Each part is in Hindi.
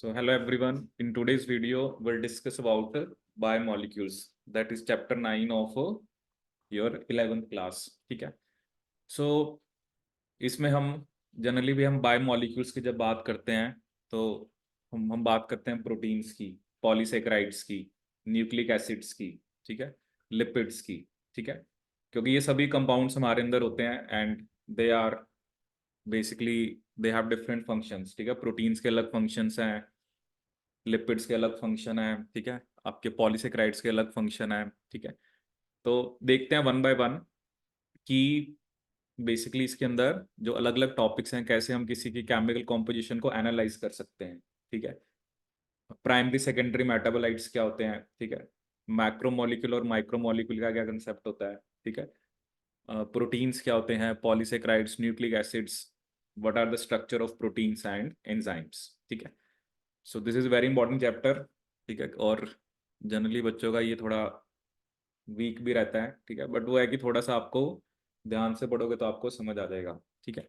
So hello everyone. In today's video, we'll discuss about biomolecules. That is chapter 9 of your 11th class. ठीक है. So इसमें हम जनरली भी हम बायोमोलिक्यूल्स की जब बात करते हैं तो हम बात करते हैं प्रोटीन्स की, पॉलीसेकेराइड्स की, न्यूक्लिक एसिड्स की, ठीक है, लिपिड्स की, ठीक है, क्योंकि ये सभी कंपाउंड्स हमारे अंदर होते हैं and they are basically they have different functions. ठीक है, प्रोटीन्स के अलग फंक्शंस हैं, लिपिड्स के अलग फंक्शन है, ठीक है, आपके पॉलीसेकेराइड्स के अलग फंक्शन है, ठीक है. तो देखते हैं वन बाय वन कि बेसिकली इसके अंदर जो अलग अलग टॉपिक्स हैं कैसे हम किसी की केमिकल कॉम्पोजिशन को एनालाइज कर सकते हैं. ठीक है, प्राइमरी सेकेंडरी मेटाबोलाइट्स क्या होते हैं, ठीक है, मैक्रोमोलिक्यूल और माइक्रोमोलिक्यूल का क्या कंसेप्ट होता है, ठीक है, प्रोटीन्स क्या होते हैं, polysaccharides, nucleic acids, what are the structure of proteins and enzymes. ठीक है, so this is very important chapter. ठीक है, और जनरली बच्चों का ये थोड़ा वीक भी रहता है, ठीक है, बट वो है कि थोड़ा सा आपको ध्यान से पढ़ोगे तो आपको समझ आ जाएगा. ठीक है,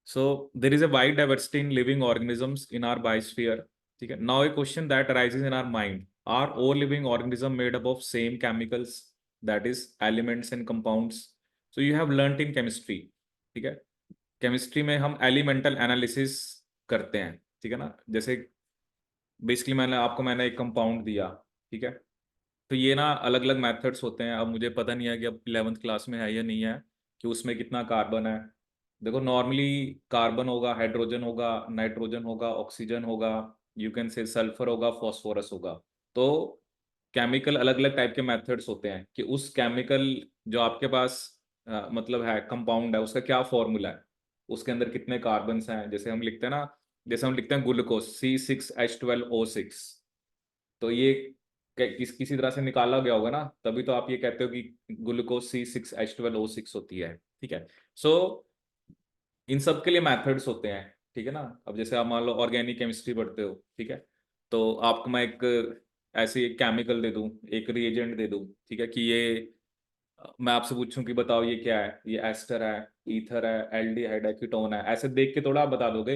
so there is a wide diversity in living organisms in our biosphere. ठीक है, now a question that arises in our mind, are all living organism made up of same chemicals, that is elements and compounds. So you have learned in chemistry. ठीक है, केमिस्ट्री में हम एलिमेंटल एनालिसिस करते हैं, ठीक है ना. जैसे बेसिकली मैंने एक कंपाउंड दिया, ठीक है, तो ये ना अलग अलग मेथड्स होते हैं. अब मुझे पता नहीं है कि अब 11th क्लास में है या नहीं है कि उसमें कितना कार्बन है. देखो नॉर्मली कार्बन होगा, हाइड्रोजन होगा, नाइट्रोजन होगा, ऑक्सीजन होगा, यू कैन से सल्फर होगा, फॉस्फोरस होगा. तो केमिकल अलग अलग टाइप के मेथड्स होते हैं कि उस केमिकल जो आपके पास मतलब है कंपाउंड है उसका क्या फॉर्मूला है, उसके अंदर कितने कार्बन्स हैं. जैसे हम लिखते हैं ना, जैसे हम लिखते हैं ग्लूकोज C6H12O6, तो ये किसी तरह से निकाला गया होगा ना, तभी तो आप ये कहते हो कि ग्लूकोज C6H12O6 होती है. ठीक है, सो इन सब के लिए मेथड्स होते हैं. ठीक है ना, अब जैसे आप मान लो ऑर्गेनिक केमिस्ट्री पढ़ते हो, ठीक है, तो आपको मैं एक ऐसे एक केमिकल दे दूं, एक रिएजेंट दे दूं, ठीक है, कि ये मैं आपसे पूछूं कि बताओ ये क्या है, ये एस्टर है, ईथर है, एल्डिहाइड है, कीटोन है, ऐसे देख के थोड़ा आप बता दोगे.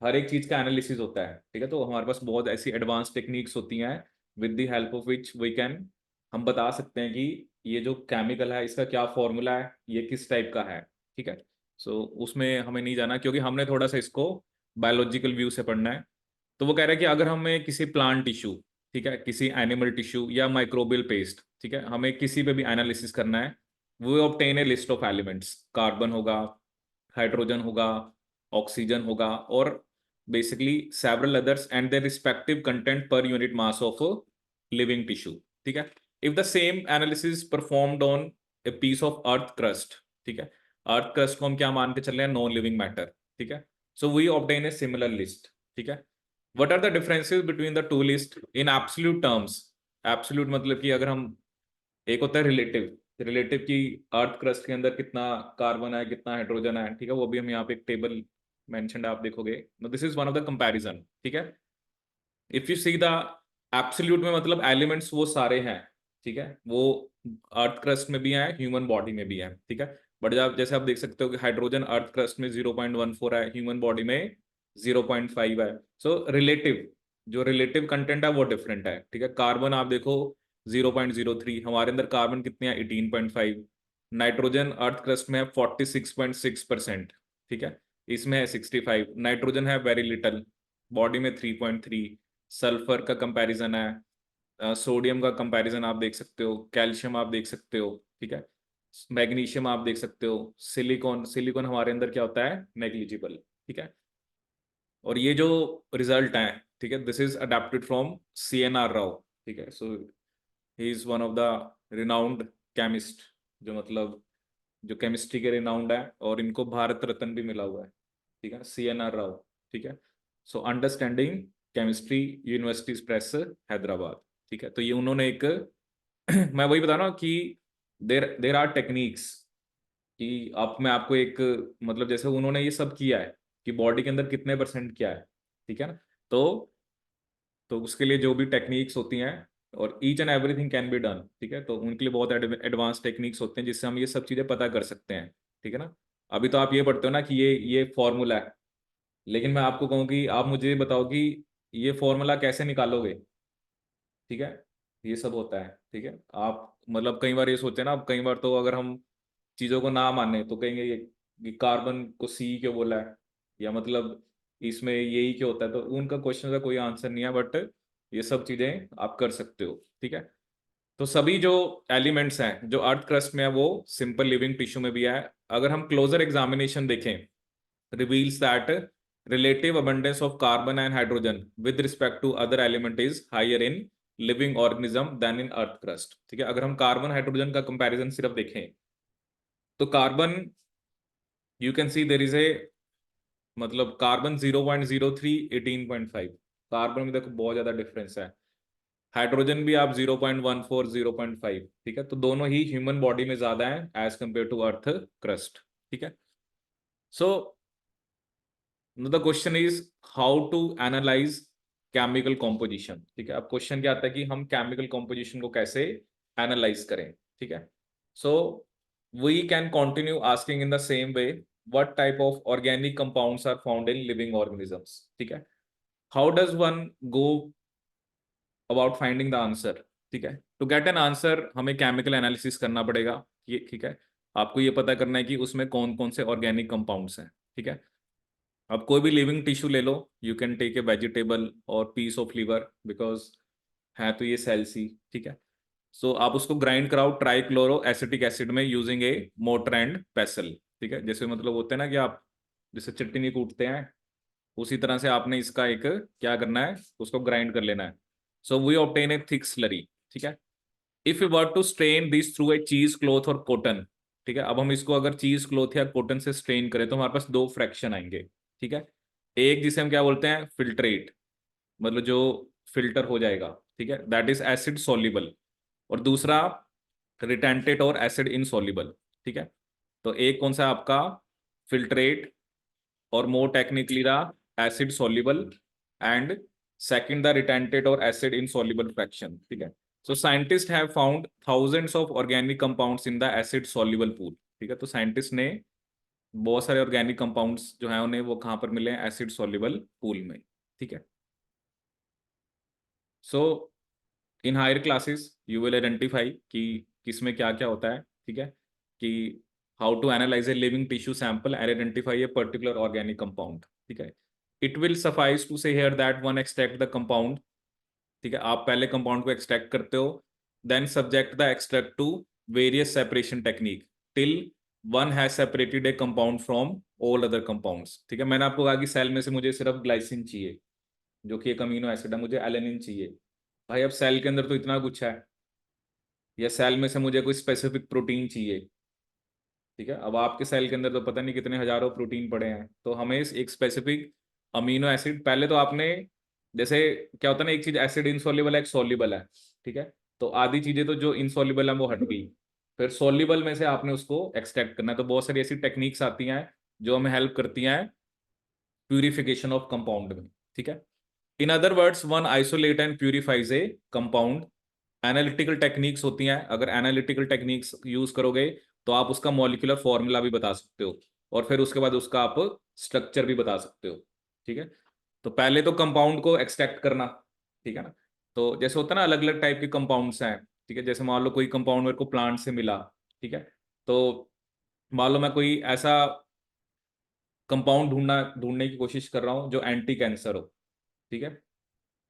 हर एक चीज का एनालिसिस होता है. ठीक है, तो हमारे पास बहुत ऐसी एडवांस टेक्निक्स होती हैं with the help of which we can, हम बता सकते हैं कि ये जो केमिकल है इसका क्या फॉर्मूला है, ये किस टाइप का है. ठीक है, सो उसमें हमें नहीं जाना क्योंकि हमने थोड़ा सा इसको बायोलॉजिकल व्यू से पढ़ना है. तो वो कह रहा है कि अगर हमें किसी प्लांट टिश्यू, ठीक है, किसी एनिमल टिश्यू या माइक्रोबियल पेस्ट, ठीक है, हमें किसी पे भी एनालिसिस करना है, वो obtain a list of elements. Carbon होगा, हाइड्रोजन होगा, ऑक्सीजन होगा, और basically several others and their respective content per unit mass of living tissue. ठीक है, if the same analysis performed on a piece of earth crust, ठीक है, अर्थ क्रस्ट को हम क्या मान के चल रहे हैं, नॉन लिविंग मैटर. ठीक है, so we obtain a similar list. ठीक है, what are the differences between the two list in absolute terms. Absolute मतलब कि अगर हम, एक होता है रिलेटिव, रिलेटिव की अर्थ क्रस्ट के अंदर कितना कार्बन है, कितना हाइड्रोजन है, ठीक है, वो भी हम यहाँ पे एक टेबल मेंशनड आप देखोगे. This is one of the comparison. ठीक है, if you see the absolute में मतलब एलिमेंट्स वो सारे हैं, ठीक है, वो अर्थ क्रस्ट में भी हैं, ह्यूमन बॉडी में भी हैं. ठीक है, बट जब जैसे आप देख सकते हो कि हाइड्रोजन अर्थ क्रस्ट में 0.14 है, ह्यूमन बॉडी में 0.5 है. सो रिलेटिव, जो रिलेटिव कंटेंट है वो डिफरेंट है. ठीक है, कार्बन आप देखो 0.03, हमारे अंदर कार्बन कितने हैं 18.5, नाइट्रोजन अर्थ क्रस्ट में है 46.6%, ठीक है, इसमें है 65, नाइट्रोजन है वेरी लिटल, बॉडी में 3.3, सल्फर का कंपैरिजन है, सोडियम का कंपैरिजन आप देख सकते हो, कैल्शियम आप देख सकते हो, ठीक है, मैग्नीशियम आप देख सकते हो, सिलिकॉन, सिलिकॉन हमारे अंदर क्या होता है, नेग्लिजिबल. ठीक है, और ये जो रिजल्ट है, ठीक है, this is adapted from CNR Rao. ठीक है, so he is one of the renowned chemist, जो मतलब जो केमिस्ट्री के रिनाउंड है, और इनको भारत रत्न भी मिला हुआ है. ठीक है, CNR राव. ठीक है, so understanding chemistry, university press, Hyderabad. ठीक है, तो ये उन्होंने एक मैं वही बता रहा हूँ कि देर देर आर टेक्निक्स कि आप, मैं आपको एक मतलब जैसे उन्होंने ये सब किया है कि बॉडी के अंदर कितने परसेंट क्या है. ठीक है ना, तो उसके लिए जो भी टेक्निक्स होती हैं, और each and everything can be done. ठीक है, तो उनके लिए बहुत एडवांस टेक्निक्स होते हैं जिससे हम ये सब चीज़ें पता कर सकते हैं. ठीक है ना, अभी तो आप ये पढ़ते हो ना कि ये फॉर्मूला है, लेकिन मैं आपको कहूँ कि आप मुझे बताओ कि ये फॉर्मूला कैसे निकालोगे, ठीक है। ये सब होता है, ठीक है। आप मतलब कई बार ये सोचते हैं ना, अब कई बार तो अगर हम चीजों को ना माने तो कहेंगे ये कार्बन को सी क्यों बोला है, या मतलब इसमें यही क्यों होता है, तो उनका क्वेश्चन का कोई आंसर नहीं है, बट ये सब चीजें आप कर सकते हो, ठीक है। तो सभी जो एलिमेंट्स हैं जो अर्थ क्रस्ट में है वो सिंपल लिविंग टिश्यू में भी है। अगर हम क्लोजर एग्जामिनेशन देखें, reveals that relative abundance of carbon and hydrogen with respect to other element is higher in living organism than in earth crust, ठीक है। अगर हम कार्बन हाइड्रोजन का कंपैरिजन सिर्फ देखें तो carbon, you can see there is a, मतलब कार्बन 0.03 18.5, कार्बन में देखो बहुत ज्यादा डिफरेंस है। हाइड्रोजन भी आप 0.14 0.5, ठीक है। तो दोनों ही ह्यूमन बॉडी में ज्यादा है as compare to earth crust, ठीक है। So the question is how to analyse chemical composition, ठीक है। अब क्वेश्चन क्या आता है कि हम केमिकल कॉम्पोजिशन को कैसे एनालाइज करें, ठीक है। So we can continue asking in the same way, what type of organic compounds are found in living organisms, ठीक है। How does one go about finding the answer, ठीक है। टू गेट एन आंसर हमें केमिकल एनालिसिस करना पड़ेगा, ये ठीक है। आपको ये पता करना है कि उसमें कौन कौन से ऑर्गेनिक कंपाउंड्स हैं, ठीक है। अब कोई भी लिविंग टिश्यू ले लो, you can take a vegetable और पीस ऑफ लीवर, बिकॉज है तो ये सेल्स ही, ठीक है। सो आप उसको ग्राइंड कराओ ट्राइक्लोरो एसिटिक एसिड में यूजिंग ए मोटर एंड पेसल, ठीक है। जैसे मतलब होते हैं ना कि आप जैसे चटनी कूटते हैं, उसी तरह से आपने इसका एक क्या करना है, उसको ग्राइंड कर लेना है। So we obtain a thick slurry, ठीक है। If you were to strain this through a cheese cloth और कॉटन, ठीक है। अब हम इसको अगर चीज क्लोथ या कॉटन से स्ट्रेन करें तो हमारे पास दो फ्रैक्शन आएंगे, ठीक है। एक जिसे हम क्या बोलते हैं फिल्ट्रेट, मतलब जो फिल्टर हो जाएगा, ठीक है, दैट इज एसिड सॉल्युबल। और दूसरा रिटेंटेट और एसिड इनसॉल्युबल, ठीक है। तो एक कौन सा आपका फिल्ट्रेट, और more technically the acid soluble, and second the retentate और एसिड इनसॉल्युबल फ्रैक्शन, ठीक है। So scientist have found thousands of organic compounds in the acid soluble pool, ठीक है। तो साइंटिस्ट ने बहुत सारे ऑर्गेनिक कंपाउंड्स जो है उन्हें वो कहाँ पर मिले हैं, एसिड सॉल्युबल पूल में, ठीक है। So in higher classes you will identify कि किसमें क्या क्या होता है, ठीक है। कि how to analyse a living tissue sample and identify a particular organic compound, ठीक है। It will suffice to say here that one extract the compound, ठीक है। आप पहले कंपाउंड को एक्सट्रैक्ट करते हो, then subject the extract to various separation technique till one has separated a compound from all other compounds, ठीक है। मैंने आपको कहा कि सेल में से मुझे सिर्फ ग्लाइसिन चाहिए जो कि एक अमीनो एसिड है, मुझे एलेनिन चाहिए। भाई अब सेल के अंदर तो इतना कुछ है, या सेल में से मुझे कोई स्पेसिफिक प्रोटीन चाहिए, ठीक है। अब आपके सेल के अंदर तो पता नहीं कितने हजारों प्रोटीन पड़े हैं, तो हमें एक स्पेसिफिक अमीनो एसिड पहले तो आपने, जैसे क्या होता है ना, एक चीज एसिड इनसॉल्युबल है एक सॉल्युबल है, ठीक है। तो आधी चीजें तो जो इनसॉल्युबल है वो हट गई, फिर सॉल्युबल में से आपने उसको एक्सट्रैक्ट करना है। तो बहुत सारी ऐसी टेक्निक्स आती हैं जो हमें हेल्प करती हैं प्यूरिफिकेशन ऑफ कंपाउंड में, ठीक है। In other words one isolate and purifies A compound. Analytical techniques होती हैं, अगर एनालिटिकल टेक्निक्स यूज करोगे तो आप उसका मॉलिक्यूलर फॉर्मूला भी बता सकते हो, और फिर उसके बाद उसका आप स्ट्रक्चर भी बता सकते हो, ठीक है। तो पहले तो कंपाउंड को एक्सट्रैक्ट करना, ठीक है ना। तो जैसे होता है ना अलग अलग टाइप के कंपाउंड्स हैं, ठीक है। जैसे मान लो कोई कंपाउंड मेरे को प्लांट से मिला, ठीक है। तो मान लो मैं कोई ऐसा कंपाउंड ढूंढने की कोशिश कर रहा हूँ जो एंटी कैंसर हो, ठीक है।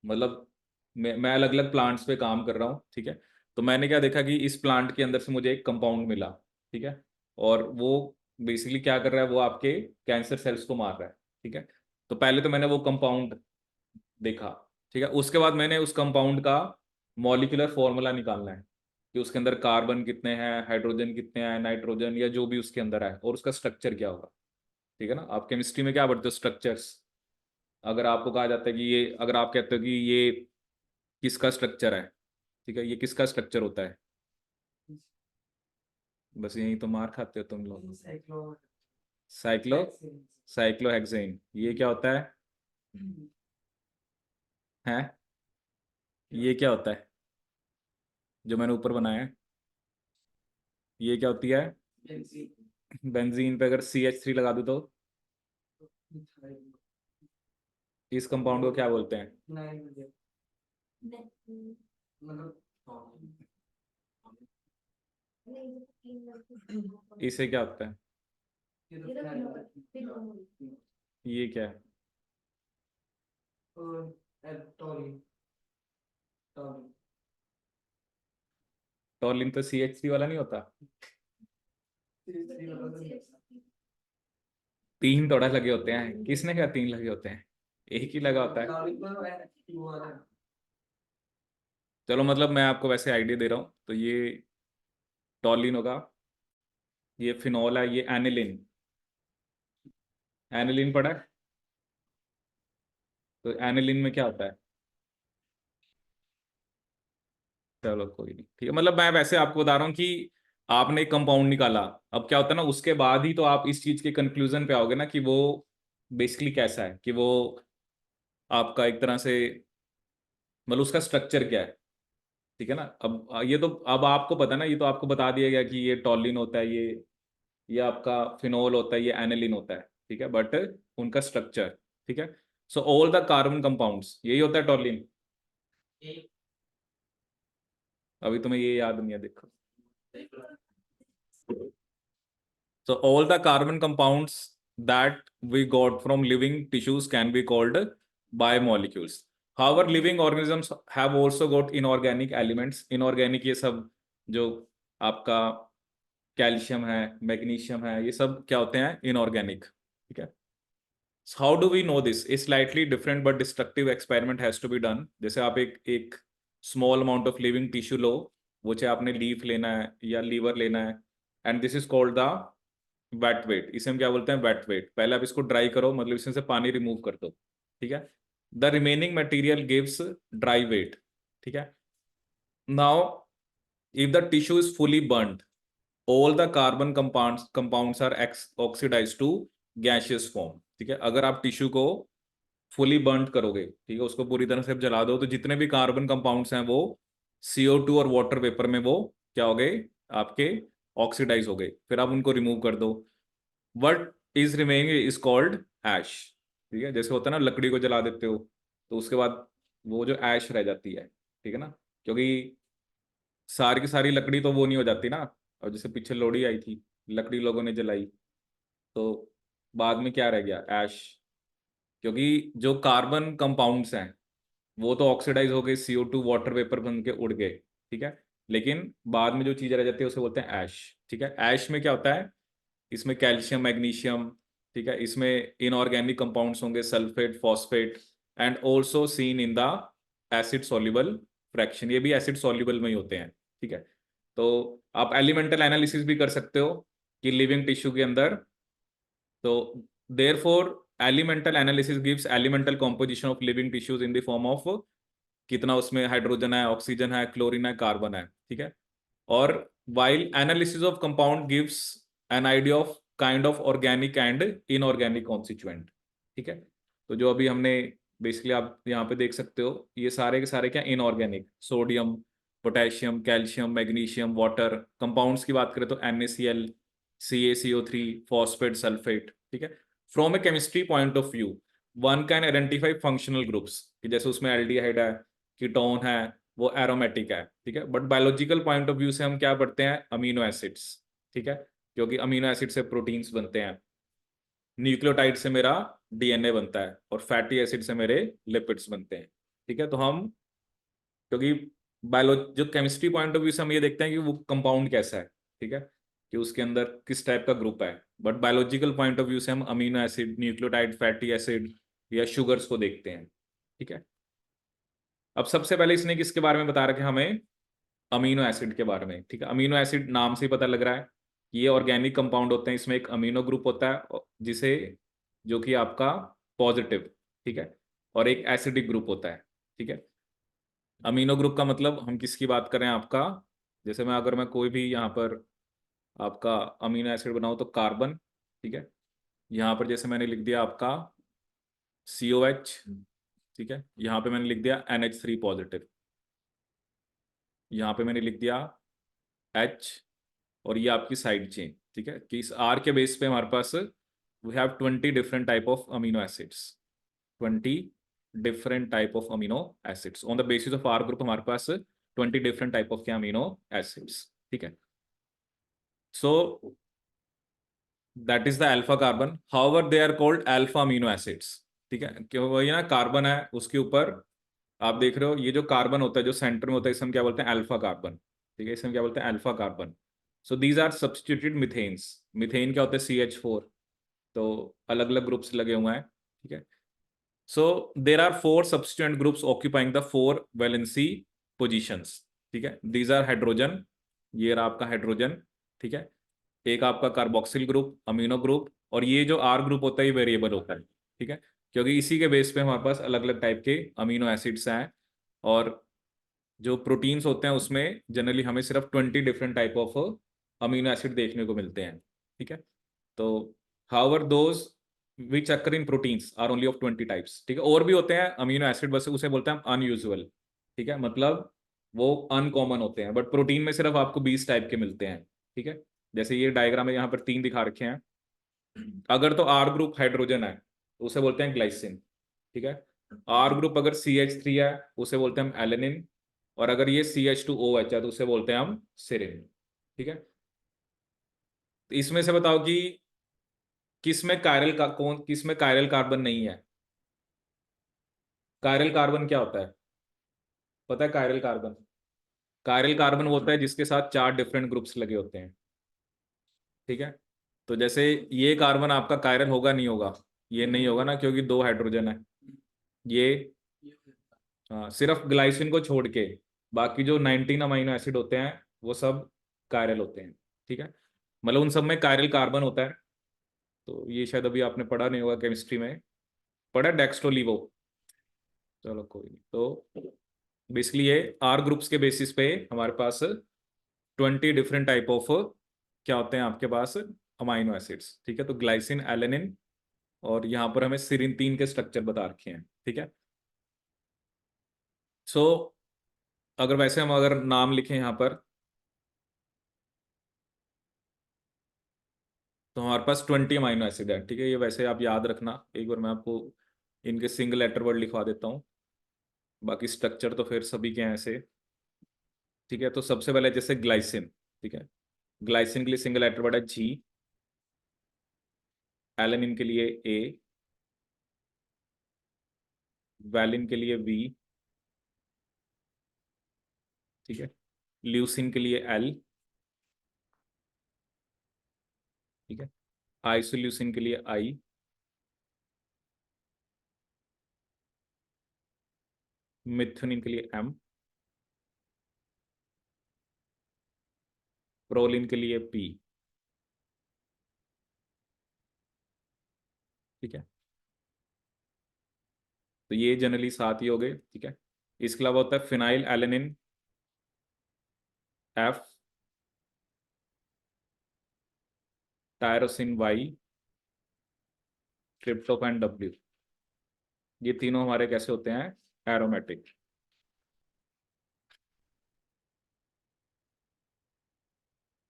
मतलब मैं अलग अलग प्लांट्स पे काम कर रहा हूँ, ठीक है। तो मैंने क्या देखा कि इस प्लांट के अंदर से मुझे एक कंपाउंड मिला, ठीक है। और वो बेसिकली क्या कर रहा है, वो आपके कैंसर सेल्स को मार रहा है, ठीक है। तो पहले तो मैंने वो कंपाउंड देखा, ठीक है। उसके बाद मैंने उस कंपाउंड का मॉलिक्यूलर फॉर्मूला निकालना है कि उसके अंदर कार्बन कितने हैं, हाइड्रोजन कितने हैं, नाइट्रोजन या जो भी उसके अंदर है, और उसका स्ट्रक्चर क्या होगा, ठीक है ना। आप केमिस्ट्री में क्या पढ़ते हो, स्ट्रक्चर्स। अगर आपको कहा जाता है कि ये, अगर आप कहते हो कि ये किसका स्ट्रक्चर है, ठीक है, ये किसका स्ट्रक्चर होता है, बस यही तो मार खाते हो तुम लोग। साइक्लो साइक्लोहेक्सेन, ये क्या होता है, हैं, ये क्या होता है जो मैंने ऊपर बनाया है, ये क्या होती है। बेंजीन पे अगर CH3 लगा दूं तो इस कंपाउंड को क्या बोलते हैं? इसे क्या होता है? ये क्या है? टॉर्लिन तो CH3 वाला नहीं होता? 3 थोड़ा लगे होते हैं, किसने कहा 3 लगे होते हैं? एक ही लगा होता है। चलो मतलब मैं आपको वैसे आइडिया दे रहा हूँ, तो ये टॉर्लिन होगा, ये फिनॉल है, ये एनिलिन। एनिलिन पढ़ा है? तो एनिलिन में क्या होता है? चलो कोई नहीं, ठीक है, मतलब मैं वैसे आपको बता रहा हूँ कि आपने एक कंपाउंड निकाला, अब क्या होता है ना, उसके बाद ही तो आप इस चीज के कंक्लूजन पे आओगे ना कि वो बेसिकली कैसा है, कि वो आपका एक तरह से मतलब उसका स्ट्रक्चर क्या है। ठीक है ना, अब ये तो अब आपको पता है ना, ये तो आपको बता दिया गया कि ये टॉलिन होता है, ये आपका फिनोल होता है, ये एनिलिन होता है, ठीक है, बट उनका स्ट्रक्चर, ठीक है। So all the carbon compounds, यही होता है टॉलिन। अभी तुम्हें ये याद नहीं है, देखो। So all the carbon compounds that we got from living tissues can be called biomolecules. However, living organisms have also got inorganic elements. Inorganic ये सब जो आपका कैल्शियम है, मैग्नीशियम है, ये सब क्या होते हैं? इनऑर्गेनिक, ठीक है। So how do we know this? A slightly different but destructive experiment has to be done. जैसे आप एक small amount of living tissue लो, वो चाहे आपने लीफ लेना है या लीवर लेना है, and this is called the wet weight. इसे हम क्या बोलते हैं? Wet weight. पहले आप इसको ड्राई करो, मतलब इसमें से पानी रिमूव कर दो, ठीक है। The remaining material gives dry weight, ठीक है। Now if the tissue is fully burned, all the carbon compounds are oxidise to gaseous form, ठीक है। अगर आप टिश्यू को फुली बर्न करोगे, ठीक है, उसको पूरी तरह से जला दो, तो जितने भी कार्बन कंपाउंड्स हैं वो CO2 और वाटर वेपर में वो क्या हो गए? आपके ऑक्सीडाइज हो गए। फिर आप उनको रिमूव कर दो, what is remaining is called ash, ठीक है। जैसे होता है ना, लकड़ी को जला देते हो तो उसके बाद वो जो ऐश रह जाती है, ठीक है ना, क्योंकि सारी की सारी लकड़ी तो वो नहीं हो जाती ना। और जैसे पीछे लोहड़ी आई थी, लकड़ी लोगों ने जलाई, तो बाद में क्या रह गया? ऐश। क्योंकि जो कार्बन कंपाउंड्स हैं वो तो ऑक्सीडाइज हो गए, CO2 वाटर वेपर बन के उड़ गए, ठीक है। लेकिन बाद में जो चीजें रह जाती है उसे बोलते हैं ऐश, ठीक है। ऐश में क्या होता है? इसमें कैल्शियम, मैग्नीशियम, ठीक है, इसमें इनऑर्गेनिक कंपाउंड्स होंगे, sulphate, phosphate, and also seen in the acid soluble fraction. ये भी एसिड सॉल्युबल में ही होते हैं, ठीक है। तो आप एलिमेंटल एनालिसिस भी कर सकते हो कि लिविंग टिश्यू के अंदर, तो therefore elemental analysis gives elemental composition of living tissues in the form of कितना उसमें हाइड्रोजन है, ऑक्सीजन है, क्लोरीन है, कार्बन है, ठीक है। और while analysis of compound gives an idea of kind of organic and inorganic constituent, ठीक है। तो जो अभी हमने बेसिकली आप यहाँ पे देख सकते हो, ये सारे के सारे क्या? Inorganic. Sodium, potassium, calcium, magnesium, water compounds की बात करें तो NaCl, CaCO3, फॉस्फेट, सल्फेट, ठीक है। From A chemistry point of view one can identify functional groups, कि जैसे उसमें एल्डिहाइड है, कीटोन है, वो एरोमेटिक है, ठीक है। But biological point of view से हम क्या पढ़ते हैं? अमीनो एसिड्स, ठीक है, क्योंकि अमीनो एसिड से प्रोटीन्स बनते हैं, न्यूक्लियोटाइड से मेरा DNA बनता है, और फैटी एसिड से मेरे लिपिड्स बनते हैं, ठीक है। तो हम, क्योंकि बायो जो केमिस्ट्री पॉइंट ऑफ व्यू से हम ये देखते हैं कि वो कंपाउंड कैसा है, ठीक है, कि उसके अंदर किस टाइप का ग्रुप है, but biological point of view से हम amino acid, nucleotide, fatty acid या शुगर्स को देखते हैं, ठीक है। अब सबसे पहले इसने किसके बारे में बता रखा है हमें? अमीनो एसिड के बारे में, ठीक है। अमीनो एसिड नाम से ही पता लग रहा है कि ये ऑर्गेनिक कंपाउंड होते हैं, इसमें एक अमीनो ग्रुप होता है जिसे, जो कि आपका पॉजिटिव, ठीक है, और एक एसिडिक ग्रुप होता है, ठीक है। अमीनो ग्रुप का मतलब हम किसकी बात करें? आपका, जैसे मैं अगर मैं कोई भी यहाँ पर आपका अमीनो एसिड बनाऊं तो कार्बन, ठीक है, यहाँ पर जैसे मैंने लिख दिया आपका COH, ठीक है, यहाँ पे मैंने लिख दिया NH3 पॉजिटिव, यहाँ पे मैंने लिख दिया H, और ये आपकी साइड चेन, ठीक है, कि इस R के बेस पे हमारे पास we have 20 different type of amino acids, 20 different type of amino acids. On the basis of R group हमारे पास 20 डिफरेंट टाइप ऑफ के अमीनो एसिड्स, ठीक है। So that is the alpha carbon, however they are called alpha amino acids, ठीक है। क्यों, वही ना, कार्बन है उसके ऊपर आप देख रहे हो ये जो कार्बन होता है जो सेंटर में होता है, इसे हम क्या बोलते हैं, अल्फा कार्बन, ठीक है, इसे हम क्या बोलते हैं, alpha carbon. So these are substituted methanes. Methane क्या होता है, CH4, तो अलग अलग ग्रुप्स लगे हुए हैं, ठीक है। So there are 4 substituent groups occupying the 4 valency positions, ठीक है। दीज आर हाइड्रोजन, ये रहा आपका हाइड्रोजन, ठीक है। एक आपका कार्बोक्सिल ग्रुप, अमीनो ग्रुप, और ये जो आर ग्रुप होता है ये वेरिएबल होता है, ठीक है, क्योंकि इसी के बेस पे हमारे पास अलग अलग टाइप के अमीनो एसिड्स हैं। और जो प्रोटीन्स होते हैं उसमें जनरली हमें सिर्फ 20 different type of amino acid देखने को मिलते हैं, ठीक है। तो however those which occur in proteins are only of 20 types, ठीक है। और भी होते हैं अमीनो एसिड, बस उसे बोलते हैं हम अनयूजुअल, ठीक है, मतलब वो अनकॉमन होते हैं, बट प्रोटीन में सिर्फ आपको 20 टाइप के मिलते हैं, ठीक है। जैसे ये डायग्राम में यहाँ पर 3 दिखा रखे हैं। अगर तो आर ग्रुप हाइड्रोजन है तो उसे बोलते हैं ग्लाइसिन, ठीक है। आर ग्रुप अगर CH3 है उसे बोलते हैं हम एलेनिन, और अगर ये CH2OH है तो उसे बोलते हैं हम सेरिन, ठीक है। तो इसमें से बताओ कि किस में कायरल कार्बन नहीं है। कायरल कार्बन क्या होता है, पता है कायरल कार्बन? कायरल कार्बन वो होता है जिसके साथ 4 डिफरेंट ग्रुप्स लगे होते हैं, ठीक है। तो जैसे ये कार्बन आपका कायरल होगा नहीं होगा, ये नहीं होगा ना, क्योंकि 2 हाइड्रोजन है। ये हाँ, सिर्फ ग्लाइसिन को छोड़ के बाकी जो 19 अमीनो एसिड होते हैं वो सब कायरल होते हैं, ठीक है, मतलब उन सब में कायरल कार्बन होता है। तो ये शायद अभी आपने पढ़ा नहीं होगा केमिस्ट्री में, पढ़ा डेक्स्ट्रोलीवो, चलो कोई नहीं। तो बेसिकली ये आर ग्रुप्स के बेसिस पे हमारे पास 20 डिफरेंट टाइप ऑफ क्या होते हैं आपके पास, अमाइनो एसिड्स, ठीक है। तो ग्लाइसिन, एलेनिन, और यहाँ पर हमें सिरिन 3 के स्ट्रक्चर बता रखे हैं, ठीक है। सो अगर वैसे हम अगर नाम लिखें यहाँ पर, तो हमारे पास 20 अमाइनो एसिड है, ठीक है। ये वैसे आप याद रखना, एक बार मैं आपको इनके सिंगल लेटर वर्ड लिखवा देता हूँ, बाकी स्ट्रक्चर तो फिर सभी के हैं ऐसे, ठीक है। तो सबसे पहले जैसे ग्लाइसिन, ठीक है, ग्लाइसिन के लिए सिंगल लेटर वर्ड है G, एलेनिन के लिए A, वैलिन के लिए V, ठीक है, ल्यूसिन के लिए L, ठीक है, आइसोल्यूसिन के लिए I, मिथुनिन के लिए M, प्रोलिन के लिए P, ठीक है। तो ये जनरली 7 ही हो गए, ठीक है। इसके अलावा होता है phenyl alanine F, tyrosine Y, tryptophan W। ये तीनों हमारे कैसे होते हैं, एरोमेटिक।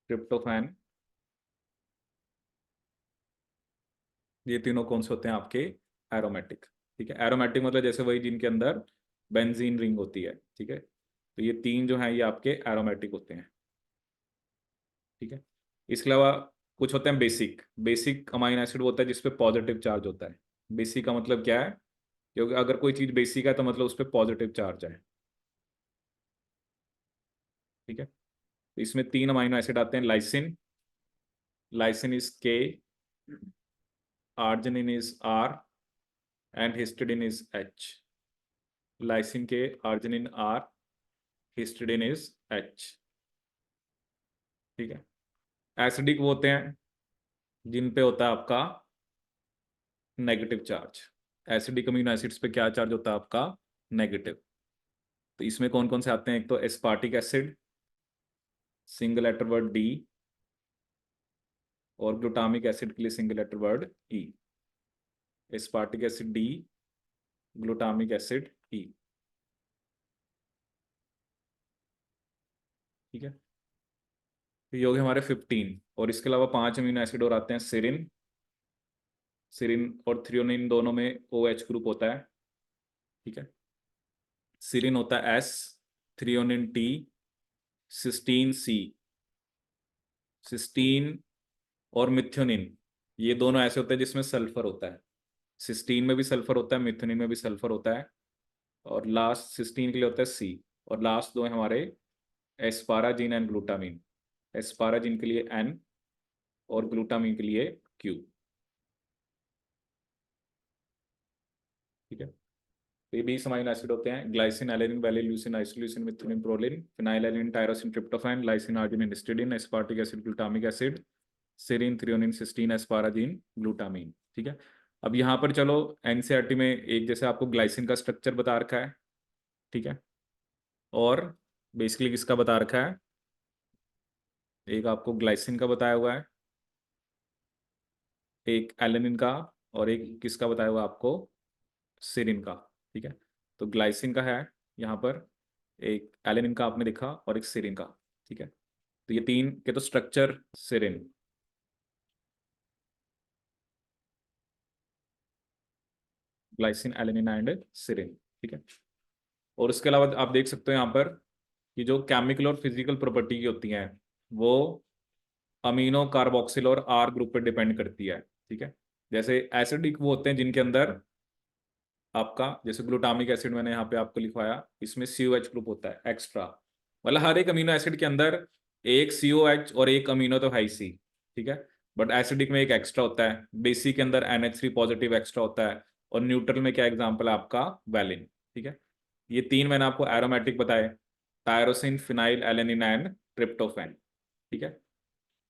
ट्रिप्टोफैन, ये तीनों कौन से होते हैं आपके, एरोमेटिक, ठीक है। एरोमेटिक मतलब जैसे वही जिनके अंदर बेंजीन रिंग होती है, ठीक है। तो ये 3 जो हैं ये आपके एरोमेटिक होते हैं, ठीक है। इसके अलावा कुछ होते हैं बेसिक। बेसिक अमाइनो एसिड होता है जिसपे पॉजिटिव चार्ज होता है। बेसिक का मतलब क्या है, क्योंकि अगर कोई चीज बेसिक है तो मतलब उस पर पॉजिटिव चार्ज है, ठीक है। तो इसमें 3 अमाइनो एसिड आते हैं, lysine, lysine is K, arginine is R, and histidine is H। Lysine K, arginine R, histidine is H, ठीक है। एसिडिक वो होते हैं जिन पे होता है आपका negative charge. Acidic amino acids पे क्या चार्ज होता है आपका, नेगेटिव। तो इसमें कौन कौन से आते हैं, एक तो aspartic acid, single letter word D, और ग्लूटामिक एसिड के लिए single letter word E। Aspartic acid D, glutamic acid E, ठीक है। तो ये हो गए हमारे 15, और इसके अलावा 5 अमीनो एसिड और आते हैं, सेरिन, सेरिन और थ्रियोनिन दोनों में OH ग्रुप होता है, ठीक है। सीरीन होता है S, threonine T, cysteine C। Cysteine और मिथ्योनिन ये दोनों ऐसे होते हैं जिसमें सल्फर होता है। सिस्टीन में भी सल्फर होता है, मिथ्योनिन में भी सल्फर होता है। और लास्ट सिस्टीन के लिए होता है C। और लास्ट दो है हमारे एस्पाराजीन एंड ग्लूटामीन। एस्पाराजीन के लिए N और ग्लूटामीन के लिए Q। ठीक है। तो ये 20 अमीनो एसिड होते हैं, glycine, alanine, valine, leucine, isoleucine, methionine, proline, phenylalanine, tyrosine, tryptophan, lysine, arginine, histidine, aspartic acid, glutamic acid, serine, threonine, cysteine, asparagine, glutamine. ठीक है। अब यहाँ पर चलो एनसीईआरटी में एक जैसे आपको ग्लाइसिन का स्ट्रक्चर बता रखा है। ठीक है। और बेसिकली किसका बता रखा है, एक आपको ग्लाइसिन का बताया हुआ है, एक एलेनिन का, और एक किसका बताया हुआ आपको, सेरीन का। ठीक है। तो ग्लाइसिन का है यहाँ पर, एक एलेनिन का आपने देखा, और एक सेरीन का। ठीक है। तो ये तीन के तो structure serine, glycine, alanine and serine. ठीक है। और उसके अलावा आप देख सकते हो यहाँ पर कि जो केमिकल और फिजिकल प्रॉपर्टी की होती हैं वो अमीनो, कार्बोक्सिल और आर ग्रुप पर डिपेंड करती है। ठीक है। जैसे एसिडिक वो होते हैं जिनके अंदर आपका, जैसे ग्लूटामिक एसिड मैंने यहाँ पे आपको लिखवाया, इसमें COH ग्रुप होता है एक्स्ट्रा। मतलब हर एक अमीनो एसिड के अंदर एक COH और एक अमीनो तो है ही सी। ठीक है। बट एसिडिक में एक एक्स्ट्रा होता है, बेसिक के अंदर NH3 पॉजिटिव एक्स्ट्रा होता है, और न्यूट्रल में क्या एग्जाम्पल है आपका, वैलिन। ठीक है। ये तीन मैंने आपको एरोमेटिक बताए, tyrosine, phenyl alanine and tryptophan. ठीक है।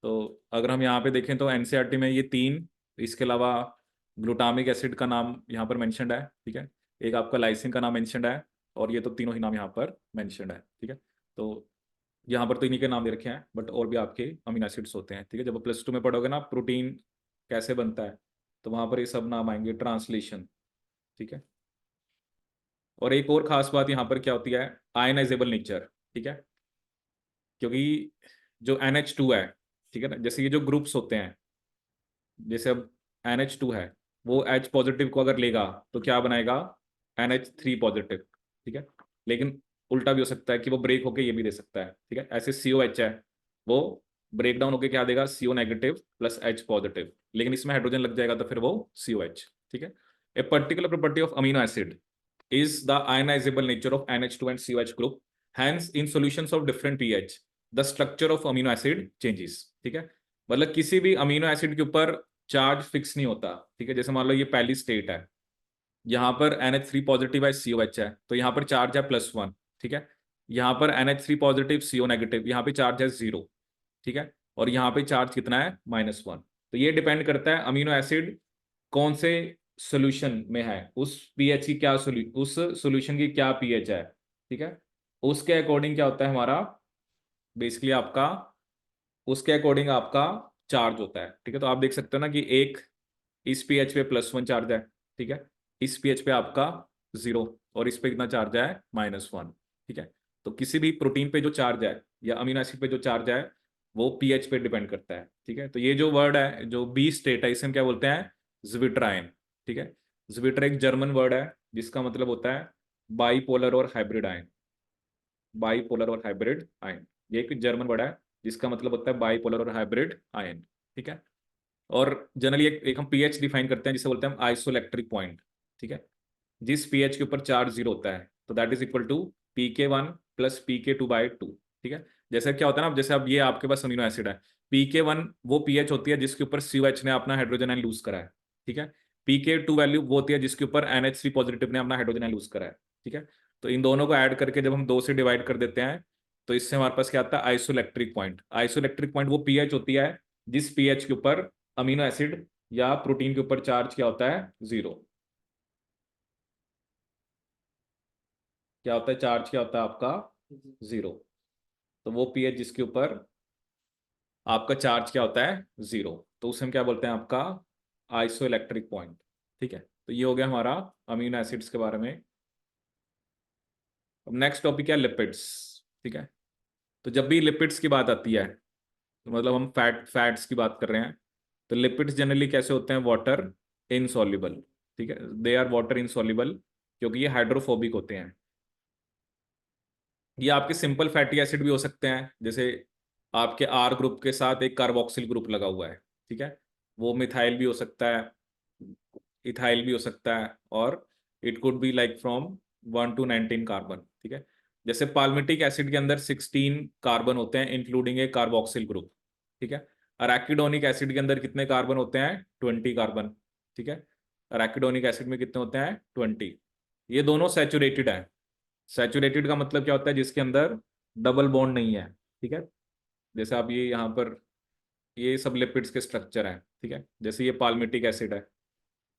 तो अगर हम यहाँ पे देखें तो एनसीईआरटी में ये तीन, इसके अलावा ग्लूटामिक एसिड का नाम यहाँ पर मेंशन्ड है। ठीक है। एक आपका लाइसिन का नाम मेंशन्ड है, और ये तो तीनों ही नाम यहाँ पर मेंशन्ड है। ठीक है। तो यहाँ पर तो इन्हीं के नाम दे रखे हैं, बट और भी आपके अमीनो एसिड्स होते हैं। ठीक है। जब +2 में पढ़ोगे ना प्रोटीन कैसे बनता है, तो वहाँ पर ये सब नाम आएंगे, ट्रांसलेशन। ठीक है। और एक और खास बात यहाँ पर क्या होती है, आयनाइजेबल नेचर। ठीक है। क्योंकि जो NH2 है, ठीक है ना, जैसे ये जो ग्रुप्स होते हैं, जैसे अब NH2 है, वो H पॉजिटिव को अगर लेगा तो क्या बनाएगा, NH3 पॉजिटिव। ठीक है। लेकिन उल्टा भी हो सकता है कि वो ब्रेक होके ये भी दे सकता है। ठीक है। ऐसे COH है, वो ब्रेक डाउन होके क्या देगा, CO negative plus H positive, लेकिन इसमें हाइड्रोजन लग जाएगा तो फिर वो COH। ठीक है। A particular property of amino acid is the ionizable nature of NH2 and COH group. Hence, in solutions of different pH, the structure of amino acid changes. ठीक है। मतलब किसी भी अमीनो एसिड के ऊपर चार्ज फिक्स नहीं होता। ठीक है। जैसे मान लो ये पहली स्टेट है, यहाँ पर NH3 पॉजिटिव है, COH है, तो यहाँ पर चार्ज है +1। ठीक है। यहाँ पर NH3 पॉजिटिव, CO नेगेटिव, यहाँ पे चार्ज है 0। ठीक है। और यहाँ पे चार्ज कितना है, -1। तो ये डिपेंड करता है अमीनो एसिड कौन से सॉल्यूशन में है, उस पीएच की क्या उस सॉल्यूशन की क्या पीएच है। ठीक है। उसके अकॉर्डिंग क्या होता है हमारा, बेसिकली आपका उसके अकॉर्डिंग आपका चार्ज होता है। ठीक है। तो आप देख सकते हो ना कि एक इस पीएच पे +1 चार्ज है। ठीक है। इस पीएच पे आपका 0, और इस पे कितना चार्ज है, -1। ठीक है। तो किसी भी प्रोटीन पे जो चार्ज है या अमीनो एसिड पे जो चार्ज है वो पीएच पे डिपेंड करता है। ठीक है। तो ये जो वर्ड है, जो बी स्टेट है, इसे हम क्या बोलते हैं, ज्विट्राइन। ठीक है। ज्विटर एक जर्मन वर्ड है जिसका मतलब होता है बाईपोलर और हाइब्रिड आयन। बाईपोलर और हाइब्रिड आयन, ये एक जर्मन वर्ड है जिसका मतलब होता है बाईपोलर और हाइब्रिड आयन। ठीक है। और जनरली एक हम पीएच डिफाइन करते हैं जिसे बोलते हैं आइसोइलेक्ट्रिक पॉइंट। ठीक है। जिस पीएच के ऊपर चार्ज 0 होता है तो that is equal to PK1 + PK2/2। ठीक है। जैसे क्या होता है ना, जैसे अब ये आपके पास अमीनो एसिड है, PK1 वो पीएच होती है जिसके ऊपर COH ने अपना हाइड्रोजन आयन लूज करा है। ठीक है। PK2 वैल्यू वो होती है जिसके ऊपर NH3 पॉजिटिव ने अपना हाइड्रोजन आयन लूज करा है। ठीक है। तो इन दोनों को ऐड करके जब हम 2 से डिवाइड कर देते हैं तो इससे हमारे पास क्या आता है, आइसोइलेक्ट्रिक पॉइंट। आइसोइलेक्ट्रिक पॉइंट वो पीएच होती है जिस पीएच के ऊपर अमीनो एसिड या प्रोटीन के ऊपर चार्ज क्या होता है, 0। क्या होता है, चार्ज क्या होता है आपका, 0। तो वो पीएच जिसके ऊपर आपका चार्ज क्या होता है, 0, तो उसे हम क्या बोलते हैं, आपका आइसोइलेक्ट्रिक पॉइंट। ठीक है। तो ये हो गया हमारा अमीनो एसिड्स के बारे में। अब नेक्स्ट टॉपिक है लिपिड्स। ठीक है। तो जब भी लिपिड्स की बात आती है तो मतलब हम फैट्स की बात कर रहे हैं, तो लिपिड्स जनरली कैसे होते हैं, वाटर इनसॉल्युबल। ठीक है। दे आर वाटर इनसॉल्युबल क्योंकि ये हाइड्रोफोबिक होते हैं। ये आपके सिंपल फैटी एसिड भी हो सकते हैं, जैसे आपके आर ग्रुप के साथ एक कार्बोक्सिल ग्रुप लगा हुआ है, ठीक है, वो मिथाइल भी हो सकता है, इथाइल भी हो सकता है, और it could be like from 1 to 19 carbon, ठीक है। जैसे पाल्मिटिक एसिड के अंदर 16 कार्बन होते हैं इंक्लूडिंग ए कार्बोक्सिल ग्रुप, ठीक है। अराकिडोनिक एसिड के अंदर कितने कार्बन होते हैं? 20 कार्बन, ठीक है। अराकिडोनिक एसिड में कितने होते हैं? 20। ये दोनों सैचुरेटेड है। सैचुरेटेड का मतलब क्या होता है? जिसके अंदर डबल बॉन्ड नहीं है, ठीक है। जैसे आप ये यहाँ पर ये सब लिपिड्स के स्ट्रक्चर हैं, ठीक है। जैसे ये पाल्मिटिक एसिड है,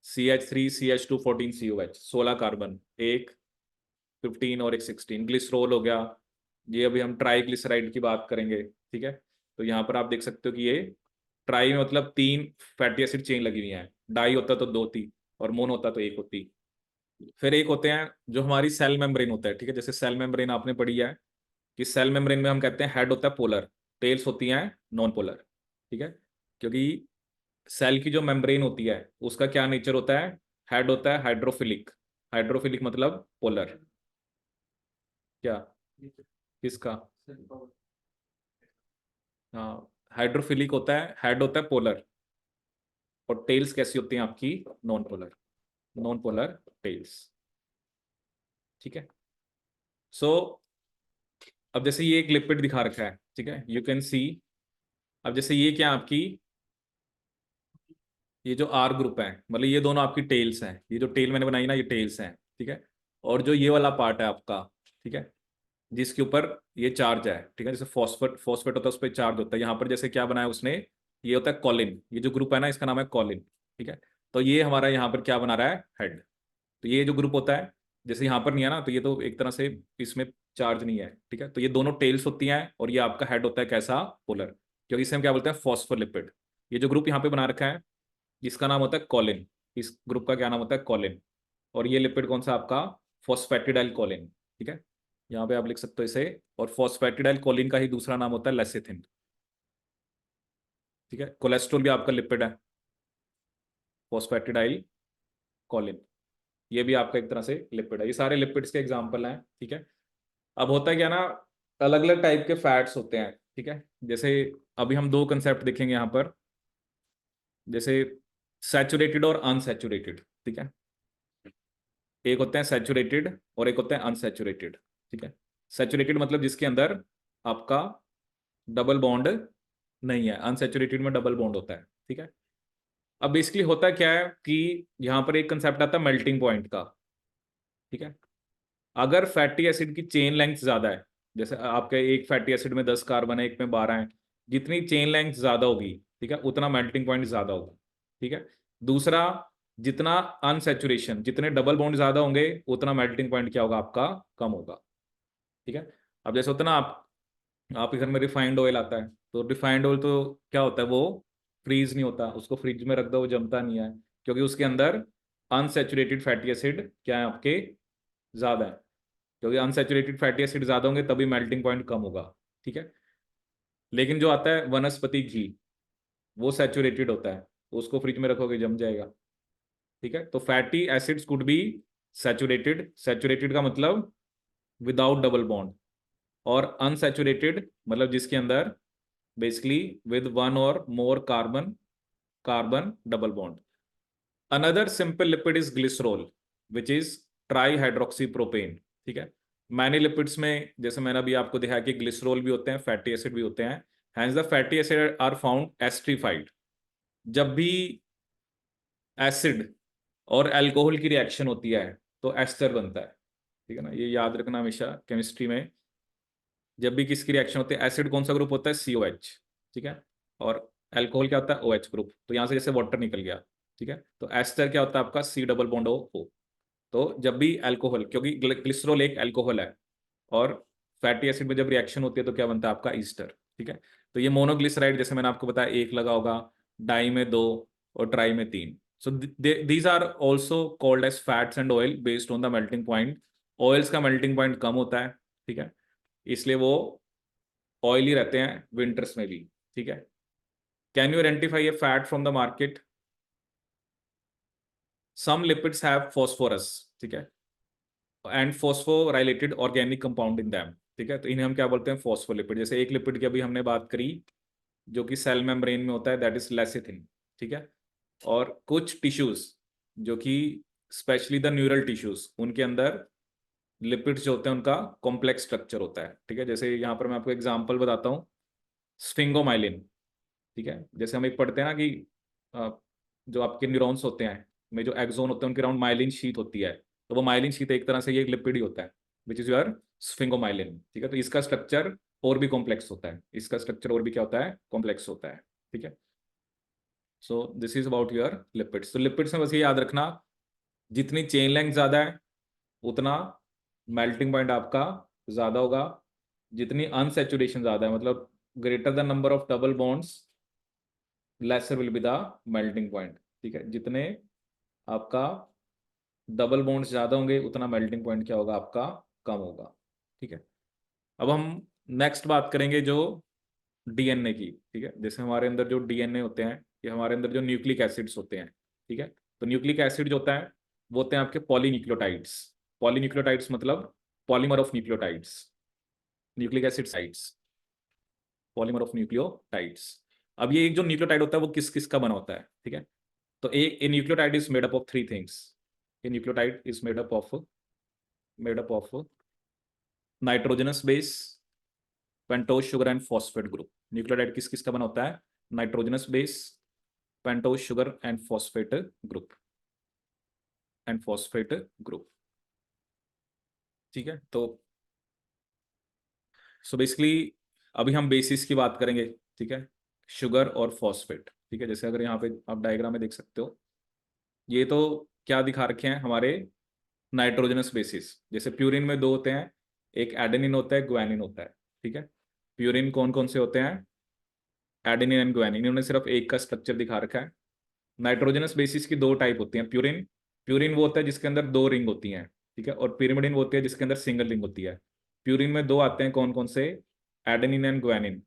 CH3CH2 14COH, 16 कार्बन, एक 15 और एक 16। ग्लिसरॉल हो गया, ये अभी हम ट्राईग्लिसराइड की बात करेंगे, ठीक है। तो यहाँ पर आप देख सकते हो कि ये ट्राई में मतलब 3 फैटी एसिड चेन लगी हुई है, डाई होता तो 2 थी और मोन होता तो 1 होती। फिर एक होते हैं जो हमारी सेल मेम्ब्रेन होता है, ठीक है। जैसे सेल मेम्ब्रेन आपने पढ़ी है कि सेल मेम्ब्रेन में हम कहते हैं हेड होता है पोलर, टेल्स होती हैं नॉन पोलर, ठीक है। क्योंकि सेल की जो मेम्ब्रेन होती है उसका क्या नेचर होता है? हेड होता है हाइड्रोफिलिक, हाइड्रोफिलिक मतलब पोलर। क्या? किसका? हाँ, हाइड्रोफिलिक होता है, हेड होता है पोलर, और टेल्स कैसी होती हैं आपकी? Non polar, non polar tails, ठीक है। सो अब जैसे ये एक लिपिड दिखा रखा है, ठीक है, यू कैन सी। अब जैसे ये क्या आपकी, ये जो आर ग्रुप है, मतलब ये दोनों आपकी टेल्स हैं, ये जो टेल मैंने बनाई ना ये टेल्स हैं, ठीक है। और जो ये वाला पार्ट है आपका, ठीक है, जिसके ऊपर ये चार्ज है, ठीक है, जैसे फॉस्फेट फॉस्फेट होता है उस पर चार्ज होता है, यहाँ पर जैसे क्या बनाया उसने, ये होता है कॉलिन, ये जो ग्रुप है ना इसका नाम है कॉलिन, ठीक है। तो ये हमारा यहाँ पर क्या बना रहा है? हेड। तो ये जो ग्रुप होता है, जैसे यहाँ पर नहीं है ना, तो ये तो एक तरह से इसमें चार्ज नहीं है, ठीक है। तो ये दोनों टेल्स होती हैं और ये आपका हेड होता है कैसा? पोलर, क्योंकि इसे हम क्या बोलते हैं? फॉस्फोलिपिड। ये जो ग्रुप यहाँ पे बना रखा है इसका नाम होता है कॉलिन, इस ग्रुप का क्या नाम होता है? कॉलिन। और ये लिपिड कौन सा आपका? फॉस्फेटिडाइल कॉलिन, ठीक है। यहाँ पे आप लिख सकते हो इसे। और फॉस्फेटिडाइल कॉलिन का ही दूसरा नाम होता है लेसिथिन, ठीक है। कोलेस्ट्रॉल भी आपका लिपिड है, फॉस्फेटिडाइल कॉलिन, ये भी आपका एक तरह से लिपिड है। ये सारे लिपिड्स के एग्जाम्पल हैं, ठीक है। अब होता है क्या ना, अलग अलग टाइप के फैट्स होते हैं, ठीक है। जैसे अभी हम दो कंसेप्ट देखेंगे यहाँ पर, जैसे सैचुरेटेड और अनसैचुरेटेड, ठीक है। एक होते हैं सैचुरेटेड और एक होते हैं अनसैचुरेटेड, ठीक है। सैचुरेटेड मतलब जिसके अंदर आपका डबल बॉन्ड नहीं है, अनसैचुरेटेड में डबल बॉन्ड होता है, ठीक है। अब बेसिकली होता क्या है कि यहाँ पर एक कंसेप्ट आता है मेल्टिंग पॉइंट का, ठीक है। अगर फैटी एसिड की चेन लेंथ ज्यादा है, जैसे आपके एक फैटी एसिड में 10 कार्बन है, एक में 12 है, जितनी चेन लेंथ ज्यादा होगी, ठीक है, उतना मेल्टिंग पॉइंट ज्यादा होगा, ठीक है। दूसरा, जितना अनसैचुरेशन, जितने डबल बॉन्ड ज्यादा होंगे उतना मेल्टिंग पॉइंट क्या होगा आपका? कम होगा, ठीक है। अब जैसे होता है ना, आपके घर में रिफाइंड ऑयल आता है, तो रिफाइंड ऑयल तो क्या होता है, वो फ्रीज नहीं होता, उसको फ्रिज में रख दो वो जमता नहीं है, क्योंकि उसके अंदर अनसैचुरेटेड फैटी एसिड क्या है आपके? ज्यादा है। क्योंकि अनसैचुरेटेड फैटी एसिड ज्यादा होंगे तभी मेल्टिंग पॉइंट कम होगा, ठीक है। लेकिन जो आता है वनस्पति घी, वो सैचुरेटेड होता है, तो उसको फ्रिज में रखोगे जम जाएगा, ठीक है। तो fatty acids could be saturated, saturated का मतलब विदाउट डबल बॉन्ड, और अनसैचुरेटेड मतलब जिसके अंदर बेसिकली विद वन और more carbon, carbon double bond. Another simple lipid is glycerol which is try hydroxy propane, ठीक है। मैंने लिपिड्स में जैसे मैंने अभी आपको दिखाया कि ग्लिसरॉल भी होते हैं, फैटी एसिड भी होते हैं, hence the fatty acid are found esterified. जब भी एसिड और अल्कोहल की रिएक्शन होती है तो एस्टर बनता है, ठीक है ना, ये याद रखना हमेशा केमिस्ट्री में। जब भी किसकी रिएक्शन होती है, एसिड कौन सा ग्रुप होता है? COH, ठीक है। और अल्कोहल क्या होता है? OH group. तो यहाँ से जैसे वाटर निकल गया, ठीक है, तो एस्टर क्या होता है आपका? C double bond O। तो जब भी अल्कोहल, क्योंकि ग्लिसरॉल एक अल्कोहल है, और फैटी एसिड में जब रिएक्शन होती है तो क्या बनता है आपका? ईस्टर, ठीक है। तो ये मोनोग्लिसराइड जैसे मैंने आपको बताया एक लगा होगा, डाई में 2 और ट्राई में 3। So these are also called as fats and oil based on the melting point. Oils का मेल्टिंग पॉइंट कम होता है, ठीक है, इसलिए वो ऑयली रहते हैं विंटर्स में भी, ठीक है। Can you identify a fat from the market? Some lipids have phosphorus, ठीक है, and phosphorylated organic compound in them, ठीक है। तो इन्हें हम क्या बोलते हैं, फॉस्फोलिपिड। जैसे एक लिपिड की अभी हमने बात करी जो कि सेल मेम्ब्रेन में होता है, दैट इज लेसिथिन, ठीक है। और कुछ टिश्यूज जो कि स्पेशली द न्यूरल टिश्यूज, उनके अंदर लिपिड्स जो होते हैं उनका कॉम्प्लेक्स स्ट्रक्चर होता है, ठीक है। जैसे यहाँ पर मैं आपको एग्जांपल बताता हूँ, स्फिंगोमाइलिन, ठीक है। जैसे हम एक पढ़ते हैं ना कि अ, जो आपके न्यूरॉन्स होते हैं में जो एक्सोन होते हैं उनके अराउंड माइलिन शीथ होती है, तो वो माइलिन शीथ एक तरह से ये लिपिड ही होता है, विच इज योर स्फिंगोमाइलिन, ठीक है। तो इसका स्ट्रक्चर और भी कॉम्प्लेक्स होता है, इसका स्ट्रक्चर और भी क्या होता है, कॉम्प्लेक्स होता है, ठीक है। So this is about your lipids. तो लिपिड्स में बस ये याद रखना, जितनी चेन लेंथ ज्यादा है उतना मेल्टिंग पॉइंट आपका ज्यादा होगा, जितनी अनसेचुरेशन ज्यादा है, मतलब greater the number of double bonds laser will be the melting point, ठीक है। जितने आपका डबल बॉन्ड्स ज्यादा होंगे उतना मेल्टिंग पॉइंट क्या होगा, आपका कम होगा, ठीक है। अब हम नेक्स्ट बात करेंगे जो डीएनए की, ठीक है। जैसे हमारे अंदर जो डीएनए होते हैं, या हमारे अंदर जो न्यूक्लिक एसिड्स होते हैं, ठीक है। तो न्यूक्लिक एसिड जो होता है वो होते हैं आपके पॉलीन्यूक्लियोटाइड्स। पॉलीन्यूक्लियोटाइड्स मतलब polymer of nucleotides, nucleic acid sites, polymer of nucleotides. अब ये एक जो न्यूक्लियोटाइड होता है वो किस किस का बना होता है, ठीक है। तो a nucleotide is made up of three things. A nucleotide is made up of nitrogenous base, pentose sugar and phosphate group. Nucleotide किस किस का बना होता है, nitrogenous base, pentose sugar and phosphate group, ठीक है। तो सो बेसिकली अभी हम बेसिस की बात करेंगे, ठीक है, शुगर और फॉस्फेट, ठीक है। जैसे अगर यहाँ पे आप डायग्राम में देख सकते हो, ये तो क्या दिखा रखे हैं हमारे नाइट्रोजनस बेसिस। जैसे प्यूरिन में दो होते हैं, एक एडेनिन होता है, ग्वानिन होता है, ठीक है। प्यूरिन कौन कौन से होते हैं, एडेनिन एंड ग्वानिन, इन्होंने सिर्फ एक का स्ट्रक्चर दिखा रखा है। नाइट्रोजनस बेसिस की दो टाइप होती हैं। प्यूरिन, प्यूरिन वो होता है जिसके अंदर दो रिंग होती हैं, ठीक है। और पिरिमिडिन वो होती है जिसके अंदर सिंगल रिंग होती है। प्यूरिन में दो आते हैं, कौन कौन से, एडेनिन एंड ग्वानिन,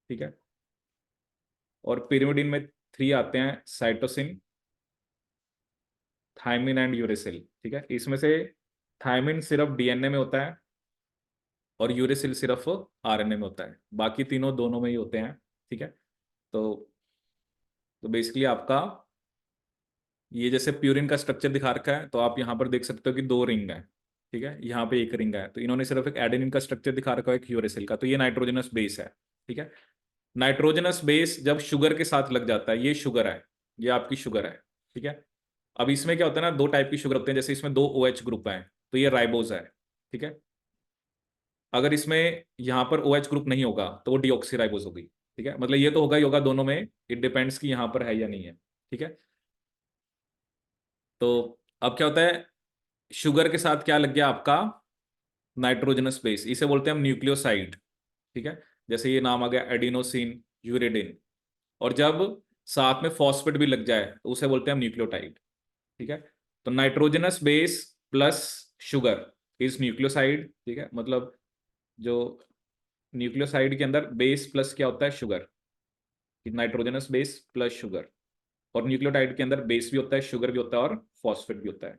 ठीक है। और पिरिमिडिन में थ्री आते हैं, साइटोसिन, थायमिन एंड यूरेसिल, ठीक है। इसमें से थायमिन सिर्फ डीएनए में होता है और यूरेसिल सिर्फ आरएनए में होता है, बाकी तीनों दोनों में ही होते हैं, ठीक है। तो बेसिकली आपका ये जैसे प्यूरिन का स्ट्रक्चर दिखा रखा है, तो आप यहाँ पर देख सकते हो कि दो रिंग है, ठीक है। यहाँ पे एक रिंग है, तो इन्होंने सिर्फ एक एडेनिन का स्ट्रक्चर दिखा रखा है, एक यूरेसिल का, तो ये नाइट्रोजनस बेस है, ठीक है। नाइट्रोजनस बेस जब शुगर के साथ लग जाता है, ये शुगर है, ये आपकी शुगर है, ठीक है। अब इसमें क्या होता है ना, दो टाइप की शुगर होते हैं, जैसे इसमें दो OH ग्रुप है, तो ये राइबोज है, ठीक है। अगर इसमें यहाँ पर OH ग्रुप नहीं होगा तो वो डीऑक्सीराइबोज होगी, ठीक है। मतलब ये तो होगा ही होगा दोनों में, इट डिपेंड्स कि यहाँ पर है या नहीं है, ठीक है। तो अब क्या होता है, शुगर के साथ क्या लग गया आपका, नाइट्रोजनस बेस, इसे बोलते हैं हम न्यूक्लियोसाइड, ठीक है। जैसे ये नाम आ गया एडिनोसिन, यूरिडिन। और जब साथ में फॉस्फेट भी लग जाए तो उसे बोलते हैं हम न्यूक्लियोटाइड, ठीक है। तो nitrogenous base plus sugar is nucleoside, ठीक है। मतलब जो न्यूक्लियोसाइड के अंदर बेस प्लस क्या होता है, sugar, nitrogenous base plus sugar. और न्यूक्लियोटाइड के अंदर बेस भी होता है, शुगर भी होता है और फॉस्फेट भी होता है।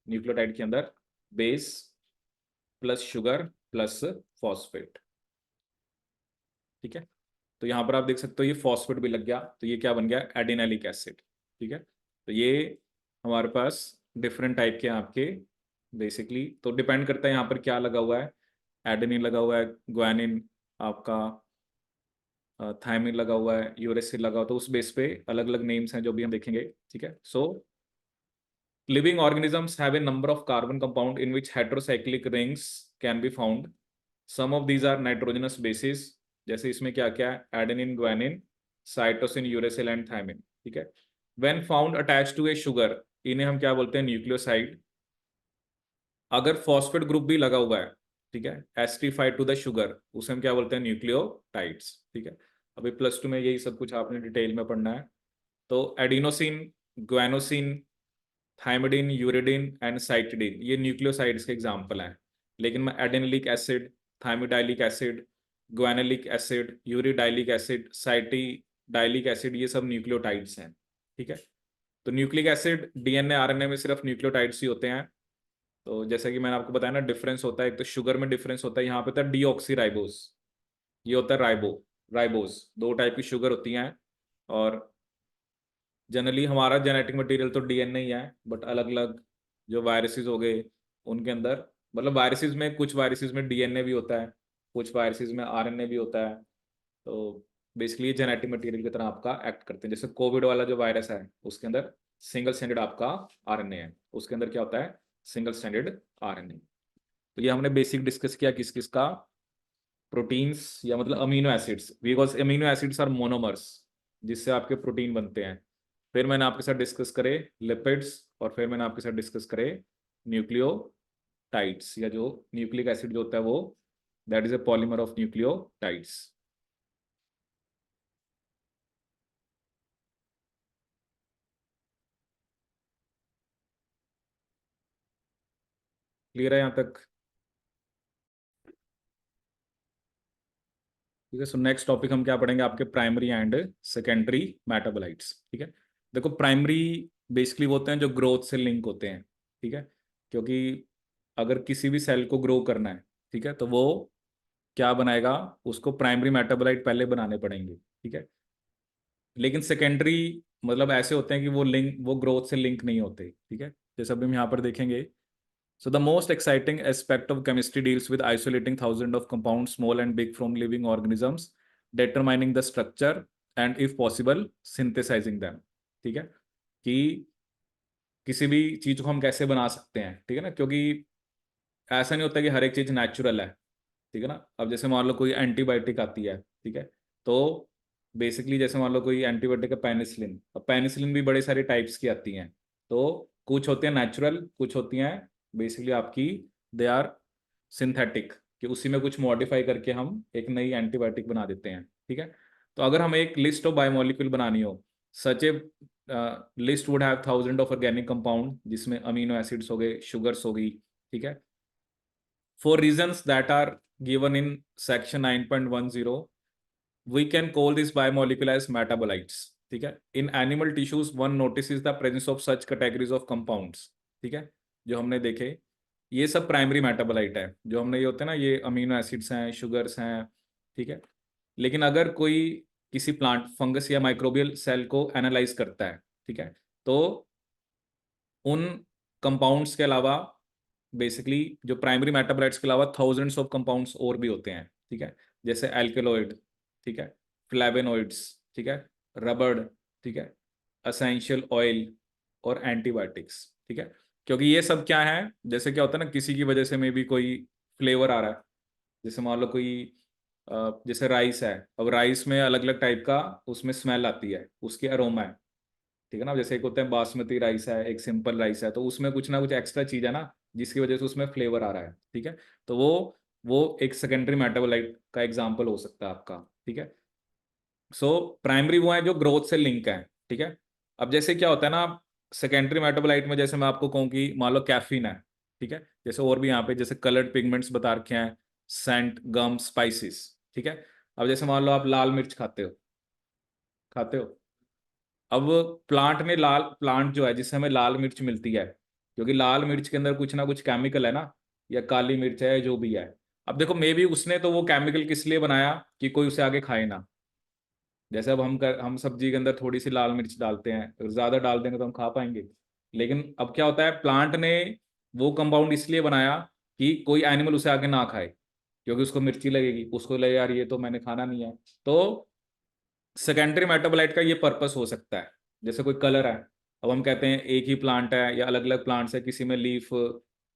न्यूक्लियोटाइड के अंदर base plus sugar plus phosphate, ठीक है। तो यहां पर आप देख सकते हो ये फॉस्फेट भी लग गया, तो ये क्या बन गया, एडिनाइलिक एसिड, ठीक है। तो ये हमारे पास डिफरेंट टाइप के हैं आपके, बेसिकली तो डिपेंड करता है यहाँ पर क्या लगा हुआ है, एडेनिन लगा हुआ है, ग्वानिन आपका, थायमिन लगा हुआ है, यूरेसिल लगा हुआ, तो उस बेस पे अलग अलग नेम्स हैं जो भी हम देखेंगे, ठीक है। सो living organisms have a number of carbon compound in which heterocyclic rings can be found. Some of these are nitrogenous bases, जैसे इसमें क्या क्या है, adenine, guanine, cytosine, uracil and thymine, ठीक है। When found attached to a sugar, इन्हें हम क्या बोलते हैं, न्यूक्लियोसाइड। अगर फॉस्फेट ग्रुप भी लगा हुआ है, ठीक है, एस्टिफाइड टू द शुगर, उसे हम क्या बोलते हैं, न्यूक्लियोटाइड्स, ठीक है। अभी +2 में यही सब कुछ आपने डिटेल में पढ़ना है। तो adenosine, guanosine, thymidine, uridine and cytidine, ये न्यूक्लियोसाइड्स के एग्जाम्पल हैं। लेकिन मैं adenylic acid, thymidylic acid, guanylic acid, uridylic acid, cytidylic acid, ये सब न्यूक्लियोटाइड्स हैं, ठीक है। तो न्यूक्लिक एसिड डीएनए आरएनए में सिर्फ न्यूक्लियोटाइड्स ही होते हैं, तो जैसा कि मैंने आपको बताया ना, डिफरेंस होता है, एक तो शुगर में डिफरेंस होता है, यहाँ पे था डीऑक्सी राइबोस, ये होता है राइबोस। दो टाइप की शुगर होती हैं, और जनरली हमारा जेनेटिक मटेरियल तो डीएनए ही है, बट अलग अलग जो वायरसेस हो गए उनके अंदर, मतलब वायरसेस में, कुछ वायरसेस में डीएनए भी होता है, कुछ वायरसेस में आरएनए भी होता है। तो बेसिकली जेनेटिक मटेरियल की तरह आपका एक्ट करते हैं। जैसे कोविड वाला जो वायरस है, उसके अंदर सिंगल स्टैंडर्ड आपका आरएनए है, उसके अंदर क्या होता है, सिंगल स्टैंडर्ड आरएनए। तो ये हमने बेसिक डिस्कस किया किस किस का, प्रोटीन्स या मतलब amino acids, because amino acids are monomers, जिससे आपके प्रोटीन बनते हैं। फिर मैंने आपके साथ डिस्कस करे लिपिड्स, और फिर मैंने आपके साथ डिस्कस करे न्यूक्लियोटाइड्स, या जो न्यूक्लिक एसिड जो होता है वो, that is a polymer of nucleotides. Clear है यहाँ तक? ठीक है, सो नेक्स्ट टॉपिक हम क्या पढ़ेंगे, आपके प्राइमरी एंड सेकेंडरी मेटाबोलाइट्स। ठीक है, देखो प्राइमरी बेसिकली वो होते हैं जो ग्रोथ से लिंक होते हैं। ठीक है, क्योंकि अगर किसी भी सेल को ग्रो करना है, ठीक है, तो वो क्या बनाएगा, उसको प्राइमरी मेटाबोलाइट पहले बनाने पड़ेंगे। ठीक है, लेकिन सेकेंडरी मतलब ऐसे होते हैं कि वो ग्रोथ से लिंक नहीं होते। ठीक है, जैसे अभी हम यहाँ पर देखेंगे, so the most exciting aspect of chemistry deals with isolating thousands of compounds, small and big, from living organisms, determining the structure and if possible synthesizing them। ठीक है, कि किसी भी चीज को हम कैसे बना सकते हैं, ठीक है ना, क्योंकि ऐसा नहीं होता कि हर एक चीज नेचुरल है। ठीक है ना, अब जैसे मान लो कोई एंटीबायोटिक आती है, ठीक है, तो बेसिकली जैसे मान लो कोई एंटीबायोटिक है पेनिसिलिन, अब पेनिसिलिन भी बड़े सारे टाइप्स की आती हैं। तो कुछ होती हैं नेचुरल, कुछ होती हैं बेसिकली आपकी दे आर सिंथेटिक, कि उसी में कुछ मॉडिफाई करके हम एक नई एंटीबायोटिक बना देते हैं। ठीक है, तो अगर हमें एक लिस्ट ऑफ बायोमोलिक्यूल बनानी हो, such a list would have thousand of organic compound, जिसमें अमीनो एसिड्स हो गए, शुगर्स हो गई। ठीक है, for reasons that are given in section 9.10, we can call this biomolecule as metabolites। ठीक है, in animal tissues one notices the presence of such categories of compounds। ठीक है, जो हमने देखे ये सब प्राइमरी मेटाबोलाइट है, जो हमने ये होते हैं ना, ये अमीनो एसिड्स हैं, शुगर्स हैं। ठीक है, लेकिन अगर कोई किसी प्लांट, फंगस या माइक्रोबियल सेल को एनालाइज करता है, ठीक है, तो उन कंपाउंड्स के अलावा बेसिकली जो प्राइमरी मेटाबोलाइट्स के अलावा थाउजेंड्स ऑफ कंपाउंड्स और भी होते हैं। ठीक है, जैसे एल्केलॉइड, ठीक है, फ्लैवेनॉइड्स, ठीक है, रबड़, ठीक है, असेंशियल ऑयल और एंटीबायोटिक्स। ठीक है, क्योंकि ये सब क्या है, जैसे क्या होता है ना, किसी की वजह से में भी कोई फ्लेवर आ रहा है, जैसे मान लो कोई जैसे राइस है, अब राइस में अलग अलग टाइप का उसमें स्मेल आती है, उसकी अरोमा है। ठीक है ना, जैसे एक होता है बासमती राइस है, एक सिंपल राइस है, तो उसमें कुछ ना कुछ एक्स्ट्रा चीज है ना, जिसकी वजह से उसमें फ्लेवर आ रहा है। ठीक है, तो वो एक सेकेंडरी मेटाबोलाइट का एग्जाम्पल हो सकता है आपका। ठीक है, सो प्राइमरी वो है जो ग्रोथ से लिंक है। ठीक है, अब जैसे क्या होता है ना, सेकेंडरी मेटाबोलाइट में जैसे मैं आपको कहूँ कि मान लो कैफीन है, ठीक है, जैसे और भी यहाँ पे जैसे कलर्ड पिगमेंट्स बता रखे हैं, सेंट, गम, स्पाइसेस। ठीक है, अब जैसे मान लो आप लाल मिर्च खाते हो, अब प्लांट जो है जिससे हमें लाल मिर्च मिलती है, क्योंकि लाल मिर्च के अंदर कुछ ना कुछ केमिकल है ना, या काली मिर्च है, जो भी है। अब देखो मे बी उसने तो वो केमिकल किस लिए बनाया, कि कोई उसे आगे खाए ना। जैसे अब हम सब्जी के अंदर थोड़ी सी लाल मिर्च डालते हैं, अगर ज्यादा डाल देंगे तो हम खा पाएंगे। लेकिन अब क्या होता है, प्लांट ने वो कंपाउंड इसलिए बनाया कि कोई एनिमल उसे आगे ना खाए, क्योंकि उसको मिर्ची लगेगी, उसको लगे यार ये तो मैंने खाना नहीं है। तो सेकेंडरी मेटाबोलाइट का ये पर्पस हो सकता है। जैसे कोई कलर है, अब हम कहते हैं एक ही प्लांट है या अलग अलग प्लांट्स है, किसी में लीफ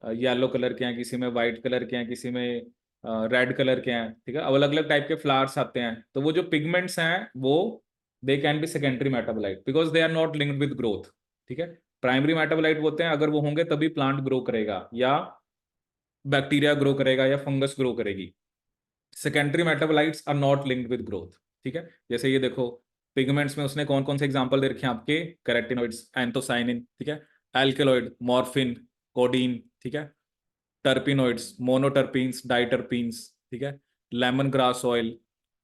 येलो कलर के हैं, किसी में वाइट कलर के हैं, किसी में रेड कलर के हैं। ठीक है, अब अलग अलग टाइप के फ्लावर्स आते हैं, तो वो जो पिगमेंट्स हैं वो they can be secondary metabolite because they are not linked with growth. ठीक है, प्राइमरी मेटाबोलाइट होते हैं अगर वो होंगे तभी प्लांट ग्रो करेगा, या बैक्टीरिया ग्रो करेगा, या फंगस ग्रो करेगी। Secondary metabolites are not linked with growth. ठीक है, जैसे ये देखो पिगमेंट्स में उसने कौन कौन से एग्जांपल दे रखे हैं आपके, कैरोटीनॉइड्स, एंथोसाइनिन, ठीक है, एल्केलॉइड, मॉर्फिन, कोडीन, ठीक है, टर्पिनॉइड्स, मोनोटर्पीन्स, डाइटर्पीन्स, ठीक है, lemon grass oil,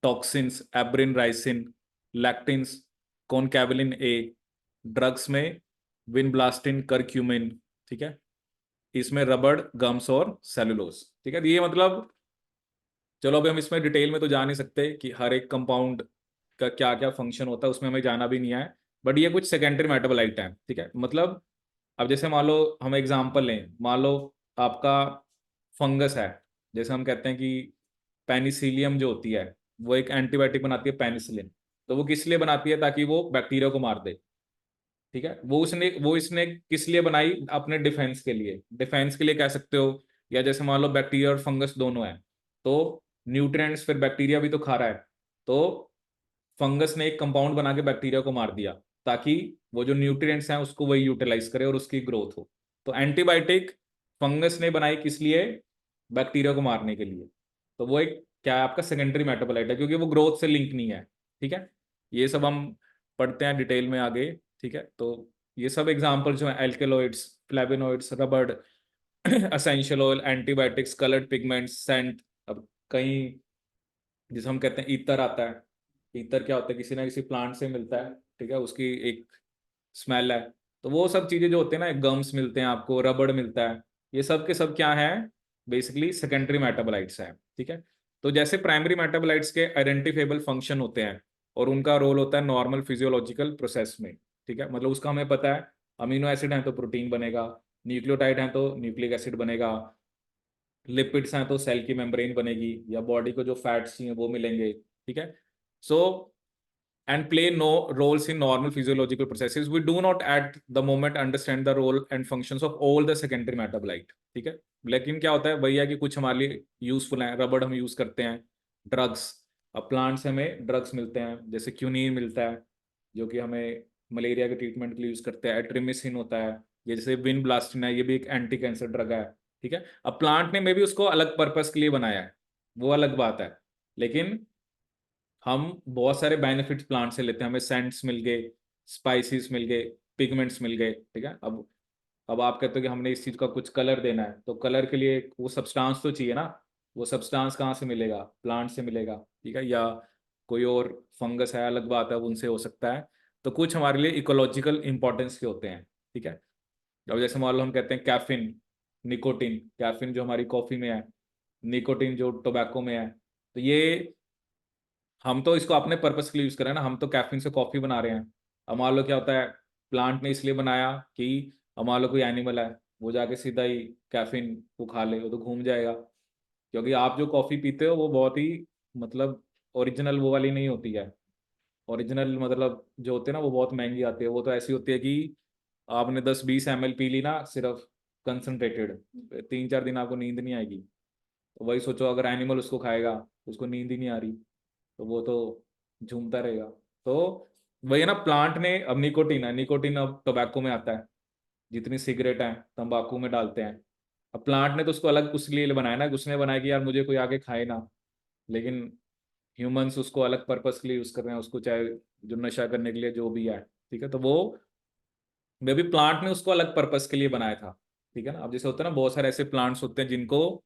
toxins, abrin, ricin, lectins, concanavalin A, drugs में विनब्लास्टिन, करक्यूमिन। ठीक है, इसमें रबड़, गम्स और सेलुलोज। ठीक है, ये मतलब चलो अभी हम इसमें डिटेल में तो जा नहीं सकते कि हर एक कंपाउंड का क्या क्या फंक्शन होता है, उसमें हमें जाना भी नहीं है। बट ये कुछ सेकेंडरी मेटाबोलाइट हैं। ठीक है, मतलब अब जैसे मान लो हम एग्जांपल लें, मान लो आपका फंगस है, जैसे हम कहते हैं कि पेनिसिलियम जो होती है वो एक एंटीबायोटिक बनाती है, पेनिसिलिन। तो वो किस लिए बनाती है? ताकि वो बैक्टीरिया को मार दे। ठीक है, वो इसने किस लिए बनाई? अपने डिफेंस के लिए। डिफेंस के लिए कह सकते हो, या जैसे मान लो बैक्टीरिया और फंगस दोनों है, तो न्यूट्रिएंट्स फिर बैक्टीरिया भी तो खा रहा है, तो फंगस ने एक कंपाउंड बना के बैक्टीरिया को मार दिया, ताकि वो जो न्यूट्रिएंट्स हैं उसको वही यूटिलाइज करे और उसकी ग्रोथ हो। तो एंटीबायोटिक फंगस ने बनाई किस लिए? बैक्टीरिया को मारने के लिए। तो वो एक क्या है आपका सेकेंडरी मेटाबोलाइट है, क्योंकि वो ग्रोथ से लिंक नहीं है। ठीक है, ये सब हम पढ़ते हैं डिटेल में आगे। ठीक है, तो ये सब एग्जांपल जो है, alkaloids, flavonoids, rubber, essential oil, antibiotics, coloured pigments, scent. अब कहीं जिसे हम कहते हैं ईथर आता है। ईथर क्या होता है? किसी ना किसी प्लांट से मिलता है। ठीक है, उसकी एक स्मेल है। तो वो सब चीजें जो होते हैं ना, गम्स मिलते हैं आपको, रबड़ मिलता है, ये सब के सब क्या है? बेसिकली सेकेंडरी मेटाबोलाइट्स है। ठीक है, तो जैसे प्राइमरी मेटाबोलाइट्स के आइडेंटिफेबल फंक्शन होते हैं और उनका रोल होता है नॉर्मल फिजियोलॉजिकल प्रोसेस में। ठीक है, मतलब उसका हमें पता है, अमीनो एसिड है तो प्रोटीन बनेगा, न्यूक्लियोटाइड है तो न्यूक्लिक एसिड बनेगा, लिपिड्स हैं तो सेल की मेम्ब्रेन बनेगी, या बॉडी को जो फैट्स चाहिए वो मिलेंगे। ठीक है, सो and play no roles in normal physiological processes. We do not at the moment understand the role and functions of all the secondary metabolite. ठीक है, लेकिन क्या होता है भैया कि कुछ हमारे लिए यूजफुल है। रबड़ हम यूज करते हैं, ड्रग्स, अब प्लांट से हमें ड्रग्स मिलते हैं, जैसे क्यूनीन मिलता है जो कि हमें मलेरिया के ट्रीटमेंट के लिए यूज करते हैं, एट्रिमिसिन होता है, ये जैसे विनब्लास्टिन है, ये भी एक एंटी कैंसर ड्रग है। ठीक है, अब प्लांट ने मे भी उसको अलग पर्पस के लिए बनाया है, वो अलग बात है, लेकिन हम बहुत सारे बेनिफिट्स प्लांट से लेते हैं। हमें सेंट्स मिल गए, स्पाइसेस मिल गए, पिगमेंट्स मिल गए। ठीक है, अब आप कहते हो कि हमने इस चीज का कुछ कलर देना है, तो कलर के लिए वो सब्सटेंस तो चाहिए ना। वो सब्सटेंस कहाँ से मिलेगा? प्लांट से मिलेगा। ठीक है, या कोई और फंगस है, अलग बात है, उनसे हो सकता है। तो कुछ हमारे लिए इकोलॉजिकल इंपॉर्टेंस के होते हैं। ठीक है, अब जैसे मान लो हम कहते हैं कैफीन, निकोटिन, कैफीन जो हमारी कॉफी में है, निकोटिन जो टोबैको में है। तो ये हम तो इसको अपने पर्पस के लिए यूज कर रहे हैं ना, हम तो कैफीन से कॉफी बना रहे हैं। अब मान लो क्या होता है, प्लांट ने इसलिए बनाया कि अब मान लो कोई एनिमल है, वो जाके सीधा ही कैफीन को खा ले, वो तो घूम जाएगा। क्योंकि आप जो कॉफी पीते हो वो बहुत ही मतलब ओरिजिनल वो वाली नहीं होती है। ओरिजिनल मतलब जो होते हैं ना वो बहुत महंगी आती है, वो तो ऐसी होती है कि आपने 10-20 ml पी ली ना, सिर्फ कंसनट्रेटेड, 3-4 दिन आपको नींद नहीं आएगी। तो वही सोचो, अगर एनिमल उसको खाएगा, उसको नींद ही नहीं आ रही, तो वो तो झूमता रहेगा। तो वही है ना, प्लांट ने, अब निकोटीन है, निकोटीन अब टोबैको में आता है, जितनी सिगरेट है तंबाकू में डालते हैं। अब प्लांट ने तो उसको अलग उस लिए बनाया ना, उसने बनाया कि यार मुझे कोई आगे खाए ना, लेकिन ह्यूमंस उसको अलग पर्पस के लिए यूज कर रहे हैं, उसको चाहे जो नशा करने के लिए जो भी है। ठीक है, तो वो मे भी प्लांट ने उसको अलग पर्पस के लिए बनाया था। ठीक है ना, अब जैसे होता है ना, बहुत सारे ऐसे प्लांट्स होते हैं जिनको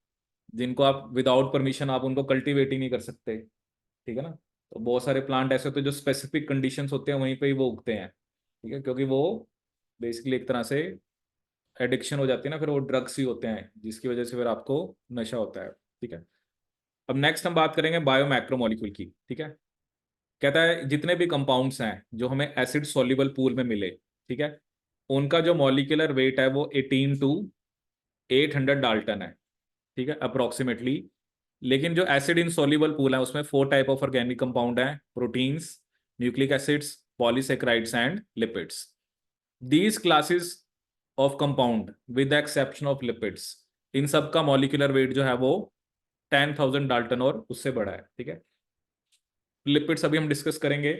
जिनको आप विदाउट परमिशन आप उनको कल्टीवेट ही नहीं कर सकते। ठीक है ना, तो बहुत सारे प्लांट ऐसे होते हैं जो स्पेसिफिक कंडीशंस होते हैं वहीं पे ही वो उगते हैं। ठीक है, क्योंकि वो बेसिकली एक तरह से एडिक्शन हो जाती है ना, फिर वो ड्रग्स ही होते हैं जिसकी वजह से फिर आपको नशा होता है। ठीक है, अब नेक्स्ट हम बात करेंगे बायो मैक्रोमोलिक्यूल की। ठीक है, कहता है जितने भी कंपाउंड्स हैं जो हमें एसिड सॉल्युबल पूल में मिले, ठीक है, उनका जो मॉलिक्यूलर वेट है वो 18 to 800 डाल्टन है। ठीक है, अप्रोक्सीमेटली। लेकिन जो एसिड इन सोल्यूबल पूल है उसमें 4 टाइप ऑफ ऑर्गेनिक कंपाउंड है, proteins, nucleic acids, polysaccharides and lipids. These classes of compound with the exception of lipids, इन सब का मॉलिक्यूलर वेट जो है वो 10,000 डाल्टन और उससे बड़ा है। ठीक है, लिपिड्स अभी हम डिस्कस करेंगे।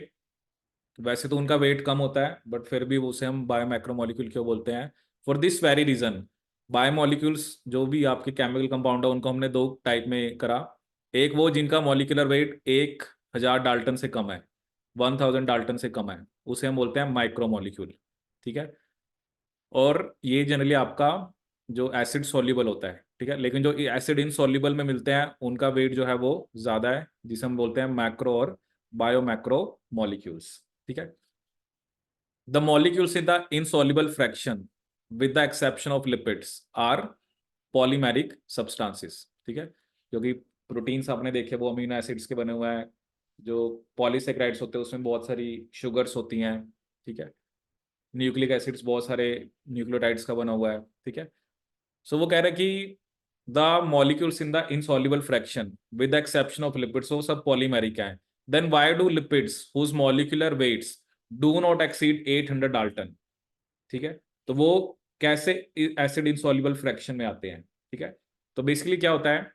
वैसे तो उनका वेट कम होता है, बट फिर भी उसे हम बायोमैक्रोमोलिक्यूल क्यों बोलते हैं? For this very reason, biomolecules जो भी आपके केमिकल कंपाउंड है उनको हमने 2 टाइप में करा। एक वो जिनका मॉलिक्यूलर वेट 1,000 डाल्टन से कम है, 1,000 डाल्टन से कम है, उसे हम बोलते हैं माइक्रोमोलिक्यूल। ठीक है, और ये जनरली आपका जो एसिड सॉल्युबल होता है। ठीक है, लेकिन जो एसिड इनसॉल्युबल में मिलते हैं उनका वेट जो है वो ज्यादा है, जिसे हम बोलते हैं मैक्रो और बायो मैक्रो मॉलिक्यूल्स। ठीक है, the molecules in the insoluble fraction with the exception of lipids are polymeric substances, ठीक है, क्योंकि प्रोटीन्स आपने देखे वो अमीनो एसिड्स के बने हुए हैं, जो पॉलीसेकेराइड्स होते हैं उसमें बहुत सारी शुगर्स होती हैं, ठीक है, न्यूक्लिक एसिड्स बहुत सारे न्यूक्लियोटाइड्स का बना हुआ है, ठीक है। सो वो कह रहे हैं कि the molecules in the insoluble fraction with the exception of lipids वो सब पॉलीमेरिक हैं। Then why do lipids whose molecular weights do not exceed 800 dalton, ठीक है, तो वो कैसे एसिड इनसॉल्युबल फ्रैक्शन में आते हैं, ठीक है। तो बेसिकली क्या होता है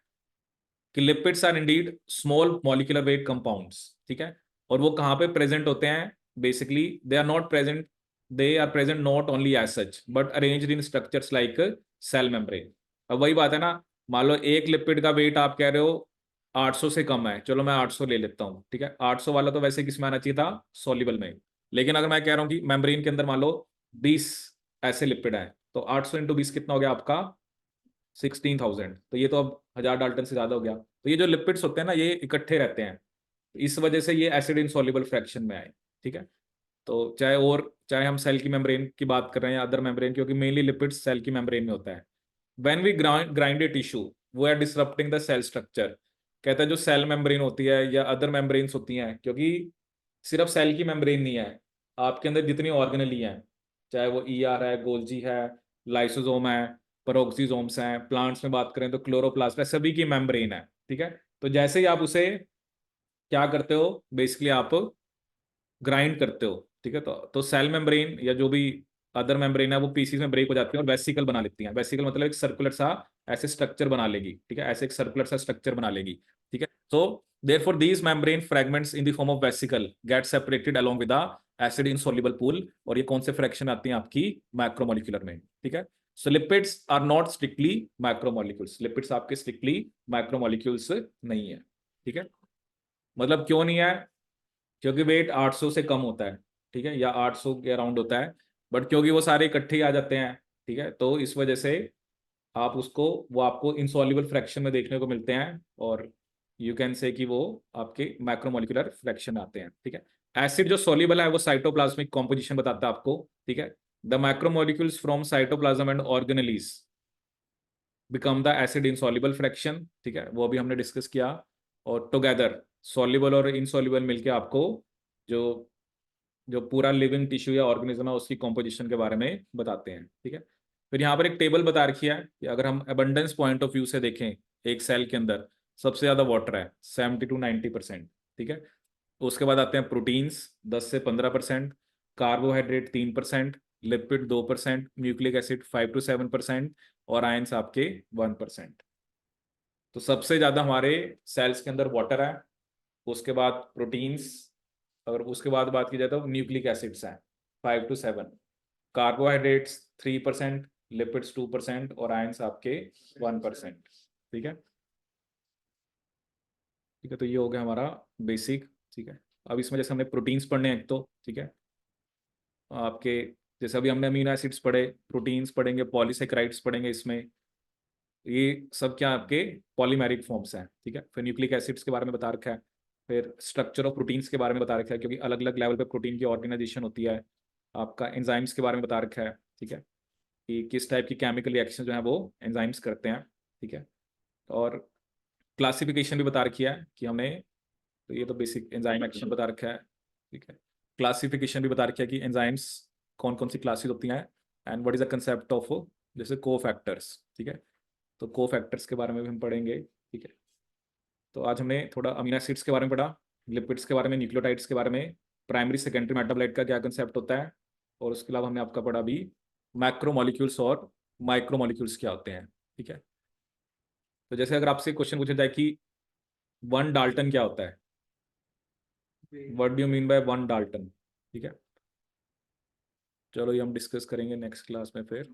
कि lipids are indeed small molecular weight compounds, ठीक है, और वो कहाँ पे प्रेजेंट होते हैं, basically they are not present, they are present not only as such but arranged in structures like cell membrane. अब वही बात है ना, मान लो एक लिपिड का वेट आप कह रहे हो 800 से कम है, चलो मैं 800 ले लेता हूँ, ठीक है, 800 वाला तो वैसे किस में आना चाहिए था, सॉल्युबल में। लेकिन अगर मैं कह रहा हूँ कि मेम्ब्रेन के अंदर मान लो 20 ऐसे लिपिड हैं, तो 800 इंटू 20 कितना हो गया आपका, 16,000, तो ये तो अब 1000 डाल्टन से ज्यादा हो गया। तो ये जो लिपिड्स होते हैं ना ये इकट्ठे रहते हैं, इस वजह से ये एसिड इनसॉल्युबल फ्रैक्शन में आए, ठीक है। तो चाहे हम सेल की मेम्ब्रेन की बात कर रहे हैं या अदर मेम्ब्रेन, क्योंकि मेनली लिपिड्स सेल की मेम्ब्रेन में होता है। When we grind a tissue वो are disrupting the cell structure, कहता है जो सेल मेम्ब्रेन होती है या अदर मेम्ब्रेन्स होती हैं, क्योंकि सिर्फ सेल की मेम्ब्रेन नहीं है, आपके अंदर जितनी ऑर्गेनली हैं, चाहे वो ईआर है, गोल्जी है, लाइसोसोम है, पेरोक्सीसोम्स हैं, प्लांट्स में बात करें तो क्लोरोप्लास्ट है, सभी की मेम्ब्रेन है, ठीक है। तो जैसे ही आप उसे क्या करते हो, बेसिकली आप ग्राइंड करते हो, ठीक है, तो सेल मेम्ब्रेन या जो भी अदर मेम्ब्रेन है वो पीसीज में ब्रेक हो जाती है और वेसिकल बना लेती हैं। वेसिकल मतलब एक सर्कुलर सा ऐसे स्ट्रक्चर बना लेगी, ठीक है, ऐसे एक सर्कुलर सा स्ट्रक्चर बना लेगी, ठीक है। So therefore these membrane fragments in the form of vesicle get separated along with the acid insoluble pool, और ये कौन से फ्रैक्शन आती हैं आपकी, मैक्रोमोलिकुलर में, ठीक है। So lipids are not strictly macromolecules, lipids आपके स्ट्रिक्टली मैक्रोमोलिक्यूल्स नहीं है, ठीक है। मतलब क्यों नहीं है, क्योंकि वेट 800 से कम होता है, ठीक है, या 800 के अराउंड होता है, बट क्योंकि वो सारे इकट्ठे ही आ जाते हैं, ठीक है, तो इस वजह से आप उसको वो आपको इनसॉल्युबल फ्रैक्शन में देखने को मिलते हैं, और यू कैन से कि वो आपके मैक्रोमोलिकुलर फ्रैक्शन आते हैं, ठीक है। एसिड जो सॉल्युबल है वो साइटोप्लाज्मिक कॉम्पोजिशन बताता है आपको, ठीक है। The macromolecules from cytoplasm and organelles become the acid insoluble fraction, ठीक है, वो भी हमने डिस्कस किया। और टुगेदर सॉल्युबल और इनसॉल्युबल मिलके आपको जो जो पूरा लिविंग टिश्यू या ऑर्गेनिज्म है उसकी कॉम्पोजिशन के बारे में बताते हैं, ठीक है। फिर यहाँ पर एक टेबल बता रखी है कि अगर हम अबंडेंस पॉइंट ऑफ व्यू से देखें, एक सेल के अंदर सबसे ज्यादा वाटर है 70 to 90%, ठीक है। उसके बाद आते हैं प्रोटीन्स 10 से 15%, carbohydrate 3%, lipid 2%, nucleic acid 5 to 7%, और आयंस आपके 1%। तो सबसे ज्यादा हमारे सेल्स के अंदर वाटर है, उसके बाद प्रोटीन्स, और उसके बाद बात की जाए तो न्यूक्लिक एसिड्स हैं 5 to 7, कार्बोहाइड्रेट्स 3%, लिपिड्स 2%, और आयंस आपके 1%, ठीक है। ठीक है, तो ये हो गया हमारा बेसिक, ठीक है। अब इसमें जैसे हमने प्रोटीन्स पढ़ने हैं एक तो, ठीक है, आपके जैसे अभी हमने अमीनो एसिड्स पढ़े, प्रोटीन्स पढ़ेंगे, पॉलीसेकेराइड्स पढ़ेंगे, इसमें ये सब क्या आपके पॉलीमेरिक फॉर्म्स हैं, ठीक है। फिर न्यूक्लिक एसिड्स के बारे में बता रखा है, फिर स्ट्रक्चर ऑफ प्रोटीन्स के बारे में बता रखा है, क्योंकि अलग अलग लेवल पे प्रोटीन की ऑर्गेनाइजेशन होती है। आपका एंजाइम्स के बारे में बता रखा है, ठीक है, कि किस टाइप की केमिकल रिएक्शन जो है वो एंजाइम्स करते हैं, ठीक है। और क्लासिफिकेशन भी बता रखी है कि हमने, तो ये तो बेसिक एंजाइम एक्शन बता रखा है, ठीक है। क्लासिफिकेशन भी बता रखा है कि एंजाइम्स कौन कौन सी क्लासेस होती हैं, and what is the concept of जैसे को फैक्टर्स, ठीक है। तो को फैक्टर्स के बारे में भी हम पढ़ेंगे, ठीक है। तो आज हमने थोड़ा अमीनो एसिड्स के बारे में पढ़ा, लिपिड्स के बारे में, न्यूक्लियोटाइड्स के बारे में, प्राइमरी सेकेंडरी मेटाबोलाइट का क्या कंसेप्ट होता है, और उसके अलावा हमने आपका पढ़ा भी मैक्रोमोलिक्यूल्स और माइक्रोमोलिक्यूल्स क्या होते हैं, ठीक है। तो जैसे अगर आपसे क्वेश्चन पूछा जाए कि 1 डाल्टन क्या होता है, what do you mean by 1 Dalton, ठीक है। चलो ये हम डिस्कस करेंगे नेक्स्ट क्लास में फिर।